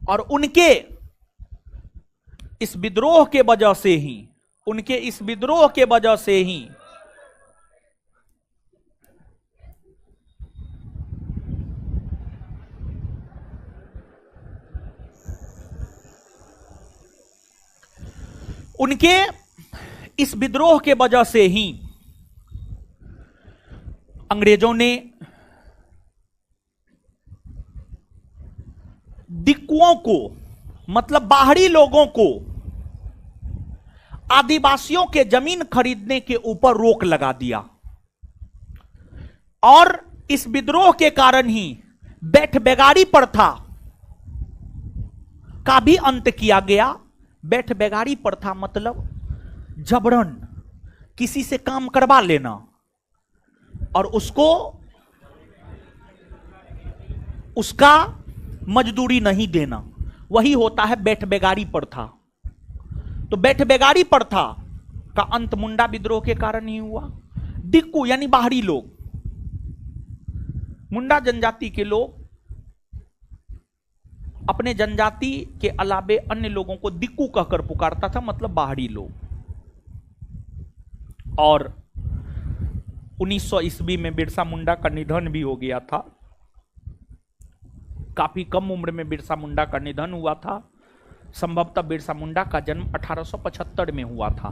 और उनके इस विद्रोह के वजह से ही, उनके इस विद्रोह के वजह से ही उनके इस विद्रोह के वजह से ही अंग्रेजों ने दिक्कुओं को, मतलब बाहरी लोगों को, आदिवासियों के जमीन खरीदने के ऊपर रोक लगा दिया। और इस विद्रोह के कारण ही बैठ बेगारी प्रथा का भी अंत किया गया। बैठ बेगारी प्रथा मतलब जबरन किसी से काम करवा लेना और उसको उसका मजदूरी नहीं देना, वही होता है बैठ बेगारी प्रथा। तो बैठ बेगारी प्रथा का अंत मुंडा विद्रोह के कारण ही हुआ। दिक्कू यानी बाहरी लोग, मुंडा जनजाति के लोग अपने जनजाति के अलावे अन्य लोगों को दिक्कू कहकर पुकारता था, मतलब बाहरी लोग। और 1900 ईस्वी में बिरसा मुंडा का निधन भी हो गया था। काफी कम उम्र में बिरसा मुंडा का निधन हुआ था। संभवतः बिरसा मुंडा का जन्म 1875 में हुआ था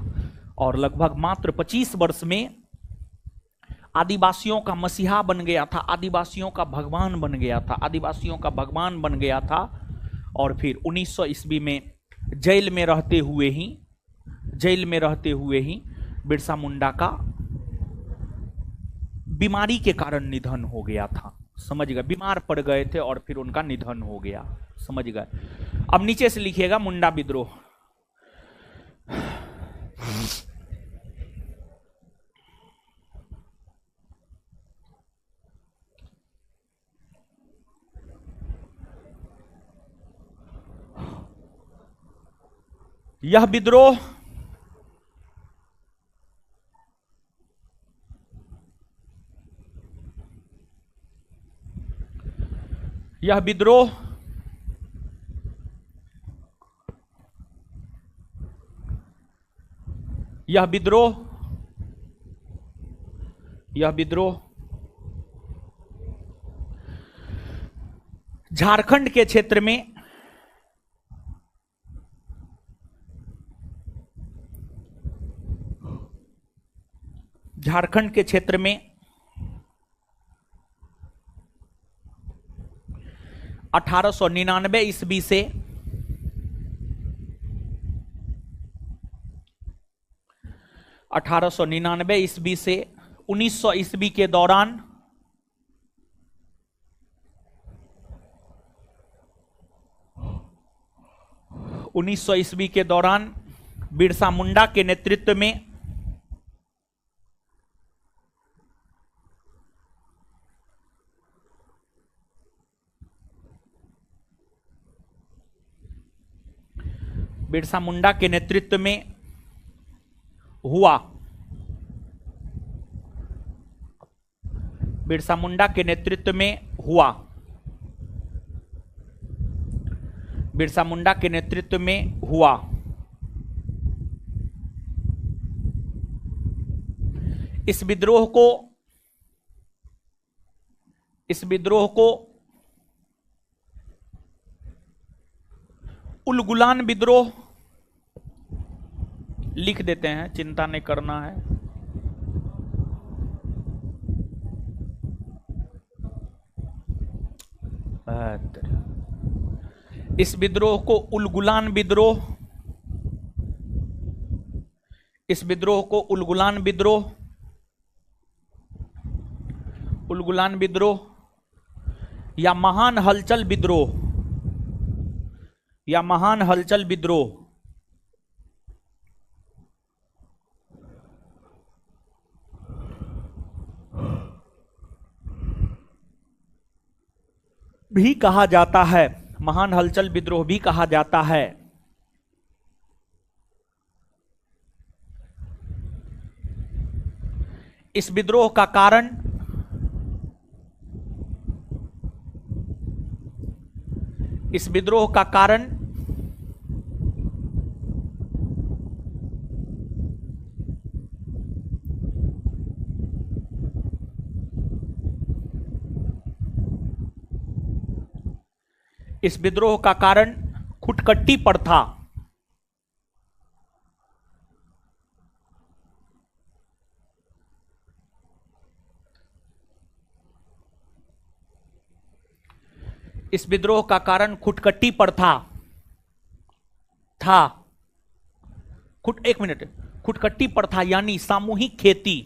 और लगभग मात्र 25 वर्ष में आदिवासियों का मसीहा बन गया था, आदिवासियों का भगवान बन गया था, आदिवासियों का भगवान बन गया था। और फिर 1900 ईस्वी में जेल में रहते हुए ही बिरसा मुंडा का बीमारी के कारण निधन हो गया था। समझ गए, बीमार पड़ गए थे और फिर उनका निधन हो गया। समझ गए। अब नीचे से लिखिएगा मुंडा विद्रोह। यह विद्रोह यह विद्रोह यह विद्रोह यह विद्रोह झारखंड के क्षेत्र में झारखंड के क्षेत्र में 1899 ईस्वी से 1900 ईस्वी के दौरान बिरसा मुंडा के नेतृत्व में बिरसा मुंडा के नेतृत्व में हुआ। बिरसा मुंडा के नेतृत्व में हुआ। बिरसा मुंडा के नेतृत्व में हुआ। इस विद्रोह को उलगुलान विद्रोह लिख देते हैं, चिंता नहीं करना है। इस विद्रोह को उलगुलान विद्रोह उलगुलान विद्रोह या महान हलचल विद्रोह भी कहा जाता है। महान हलचल विद्रोह भी कहा जाता है। इस विद्रोह का कारण खुटकट्टी प्रथा। इस विद्रोह का कारण खुटकट्टी प्रथा था। एक मिनट, खुटकट्टी प्रथा यानी सामूहिक खेती।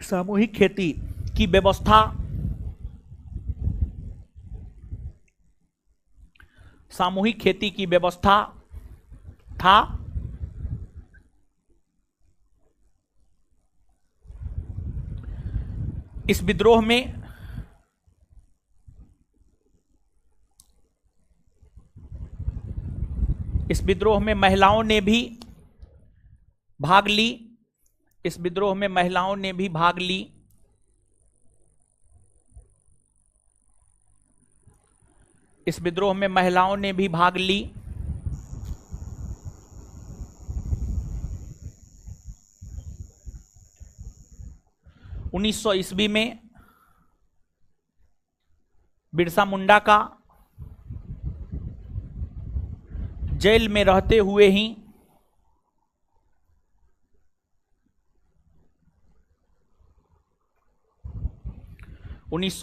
सामूहिक खेती की व्यवस्था, सामूहिक खेती की व्यवस्था था। इस विद्रोह में महिलाओं ने भी भाग ली। इस विद्रोह में महिलाओं ने भी भाग ली। इस विद्रोह में महिलाओं ने भी भाग ली। ईस्वी में बिरसा मुंडा का जेल में रहते हुए ही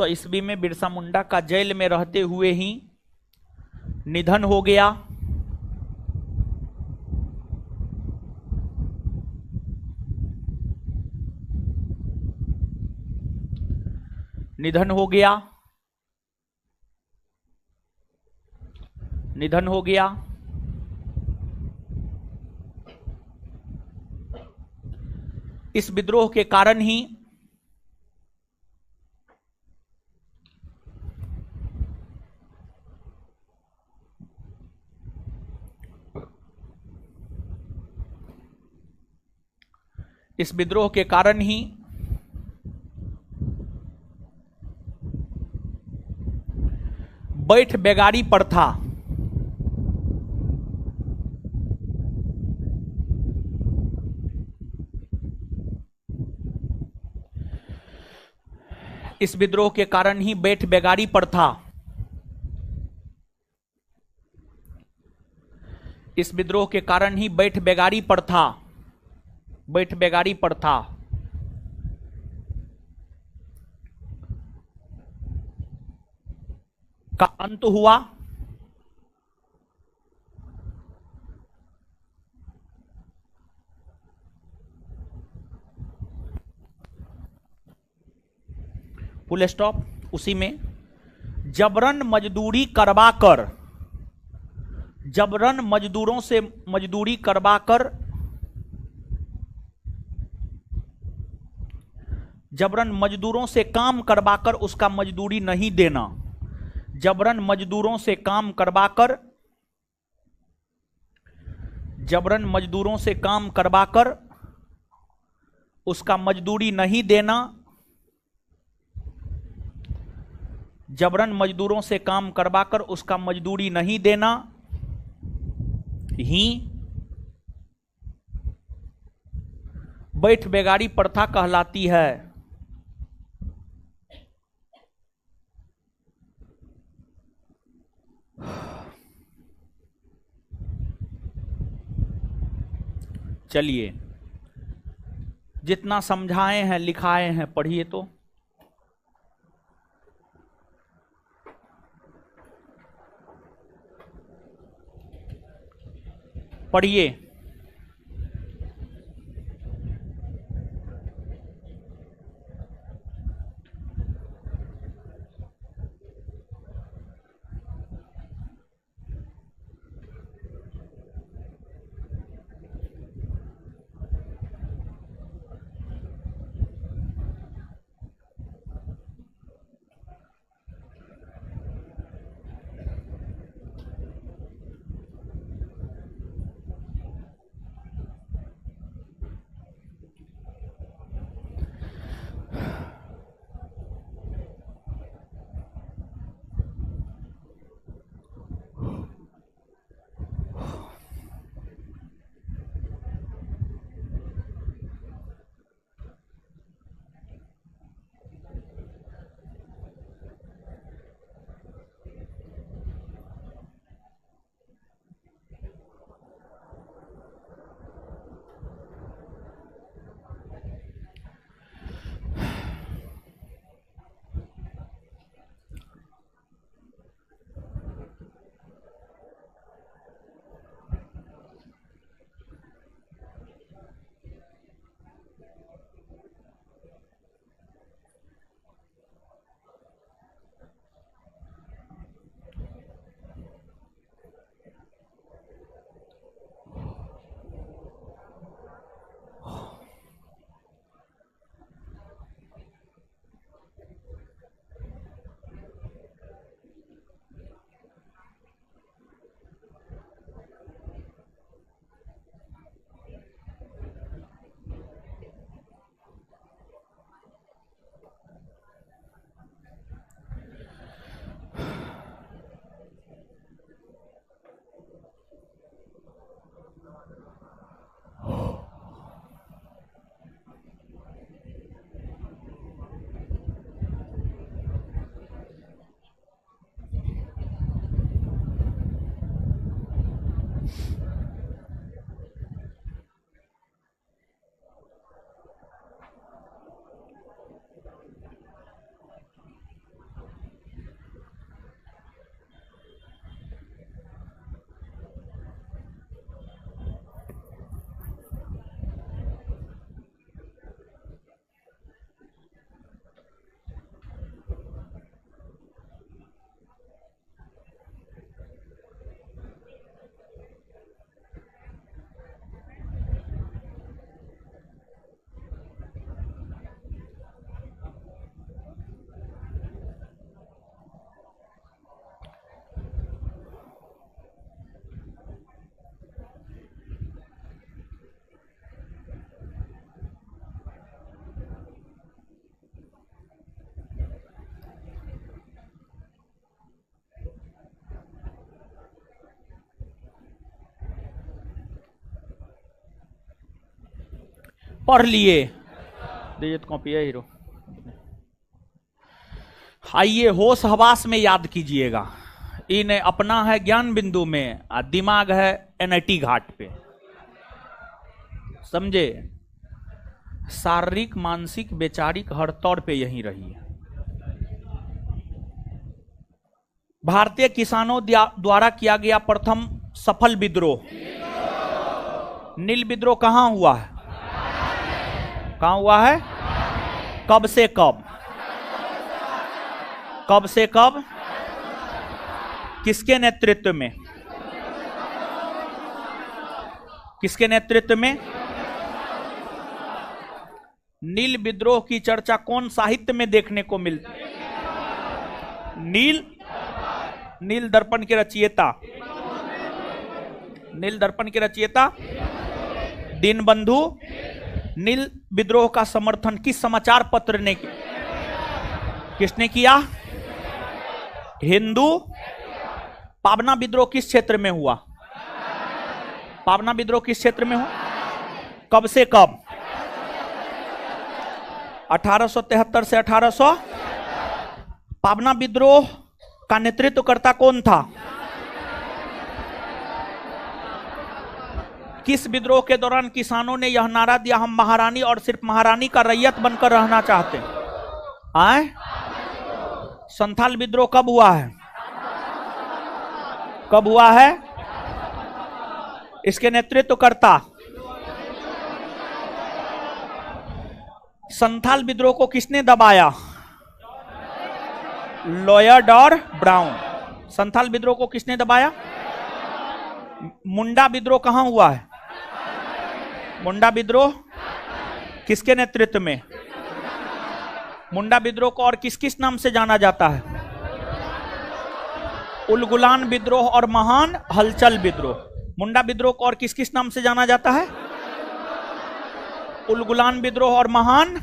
ईस्वी में बिरसा मुंडा का जेल में रहते हुए ही निधन हो गया। निधन हो गया। निधन हो गया। इस विद्रोह के कारण ही इस विद्रोह के कारण ही बैठ बेगारी प्रथा इस विद्रोह के कारण ही बैठ बेगारी प्रथा इस विद्रोह के कारण ही बैठ बेगारी प्रथा का अंत हुआ। Full stop. उसी में जबरन मजदूरी करवाकर जबरन मजदूरों से मजदूरी करवाकर जबरन मजदूरों से काम करवाकर उसका मजदूरी नहीं देना। जबरन मजदूरों से काम करवाकर जबरन मजदूरों से काम करवाकर उसका मजदूरी नहीं देना। जबरन मजदूरों से काम करवाकर उसका मजदूरी नहीं देना ही बैठ बेगारी प्रथा कहलाती है। चलिए, जितना समझाए हैं लिखाए हैं पढ़िए तो। पढ़िए। पढ़ लिए, दीजिए तो कॉपी है हीरो। आइए होश हवास में याद कीजिएगा। इन अपना है ज्ञान बिंदु में, दिमाग है एनआईटी घाट पे, समझे। शारीरिक मानसिक वैचारिक हर तौर पे यहीं रही है। भारतीय किसानों द्वारा किया गया प्रथम सफल विद्रोह, नील विद्रोह कहां हुआ है? कहां हुआ है? कब से कब? कब से कब? किसके नेतृत्व में? किसके नेतृत्व में? नील विद्रोह की चर्चा कौन साहित्य में देखने को मिलती? नील दर्पण के रचयिता, नील दर्पण के रचयिता दीनबंधु। नील विद्रोह का समर्थन किस समाचार पत्र ने किया? किसने किया? हिंदू। पाबना विद्रोह किस क्षेत्र में हुआ? पाबना विद्रोह किस क्षेत्र में हुआ? कब से कब? 1873 से 1800। पाबना विद्रोह का नेतृत्व करता कौन था? किस विद्रोह के दौरान किसानों ने यह नारा दिया, हम महारानी और सिर्फ महारानी का रैयत बनकर रहना चाहते हैं? आए? संथाल विद्रोह कब हुआ है? कब हुआ है? इसके नेतृत्व करता संथाल विद्रोह को किसने दबाया? लॉयड और ब्राउन। संथाल विद्रोह को किसने दबाया? मुंडा विद्रोह कहां हुआ है? मुंडा विद्रोह किसके नेतृत्व में? मुंडा विद्रोह को और किस किस नाम से जाना जाता है? उलगुलान विद्रोह और महान हलचल विद्रोह। मुंडा विद्रोह को और किस किस नाम से जाना जाता है? उलगुलान विद्रोह और महान।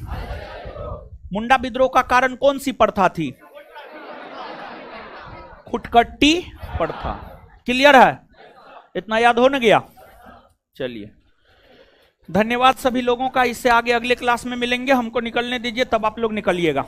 मुंडा विद्रोह का कारण कौन सी प्रथा थी? खुटकट्टी प्रथा। क्लियर है? इतना याद हो न गया? चलिए, धन्यवाद सभी लोगों का। इससे आगे अगले क्लास में मिलेंगे, हमको निकलने दीजिए, तब आप लोग निकलिएगा।